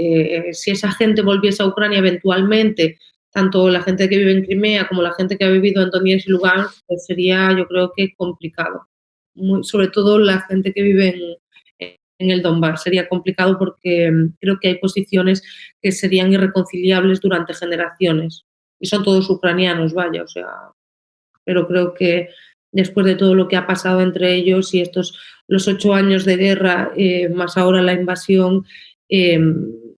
si esa gente volviese a Ucrania eventualmente, tanto la gente que vive en Crimea como la gente que ha vivido en Donetsk y Lugansk, pues sería, yo creo que complicado. Sobre todo la gente que vive en el Donbass. Sería complicado porque creo que hay posiciones que serían irreconciliables durante generaciones. Y son todos ucranianos, vaya, o sea, pero creo que después de todo lo que ha pasado entre ellos y los 8 años de guerra, más ahora la invasión, eh,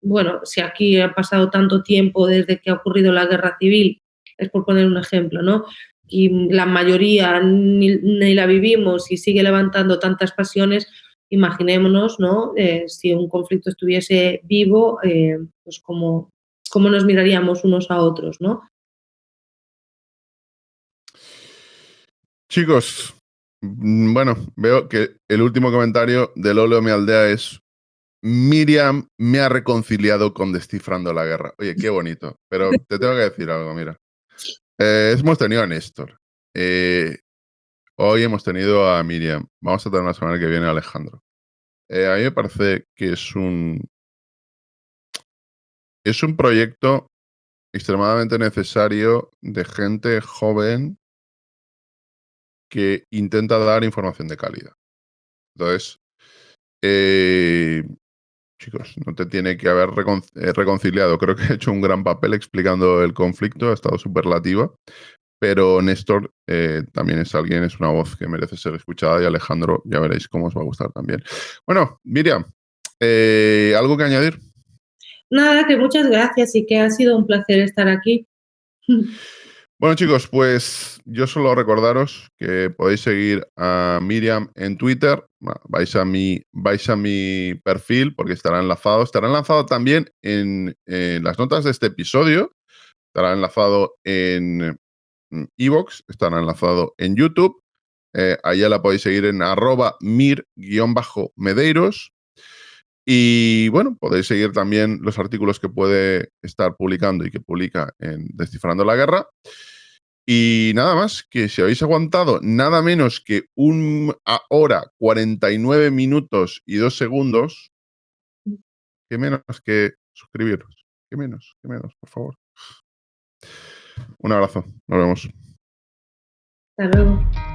bueno, si aquí ha pasado tanto tiempo desde que ha ocurrido la guerra civil, es por poner un ejemplo, ¿no? Y la mayoría ni la vivimos y sigue levantando tantas pasiones, imaginémonos, ¿no? Si un conflicto estuviese vivo, pues cómo nos miraríamos unos a otros, ¿no? Chicos, bueno, veo que el último comentario del Oleo Mi Aldea es: Miriam me ha reconciliado con Descifrando la Guerra. Oye, qué bonito. Pero te tengo que decir algo, mira. Hemos tenido a Néstor. Hoy hemos tenido a Miriam. Vamos a tener la semana que viene a Alejandro. A mí me parece que es un proyecto extremadamente necesario de gente joven que intenta dar información de calidad. Entonces, chicos, no te tiene que haber reconciliado. Creo que ha hecho un gran papel explicando el conflicto, ha estado superlativa. Pero Néstor también es alguien, es una voz que merece ser escuchada, y Alejandro, ya veréis cómo os va a gustar también. Bueno, Miriam, ¿algo que añadir? Nada, que muchas gracias y que ha sido un placer estar aquí. Bueno, chicos, pues yo solo recordaros que podéis seguir a Miriam en Twitter. Vais a mi perfil porque estará enlazado. Estará enlazado también en las notas de este episodio. Estará enlazado en iVoox, estará enlazado en YouTube. A ella la podéis seguir en @mir_medeiros. Y bueno, podéis seguir también los artículos que puede estar publicando y que publica en Descifrando la Guerra. Y nada más, que si habéis aguantado nada menos que 1 hora, 49 minutos y 2 segundos, qué menos que suscribiros. Qué menos, por favor. Un abrazo, nos vemos. Hasta luego.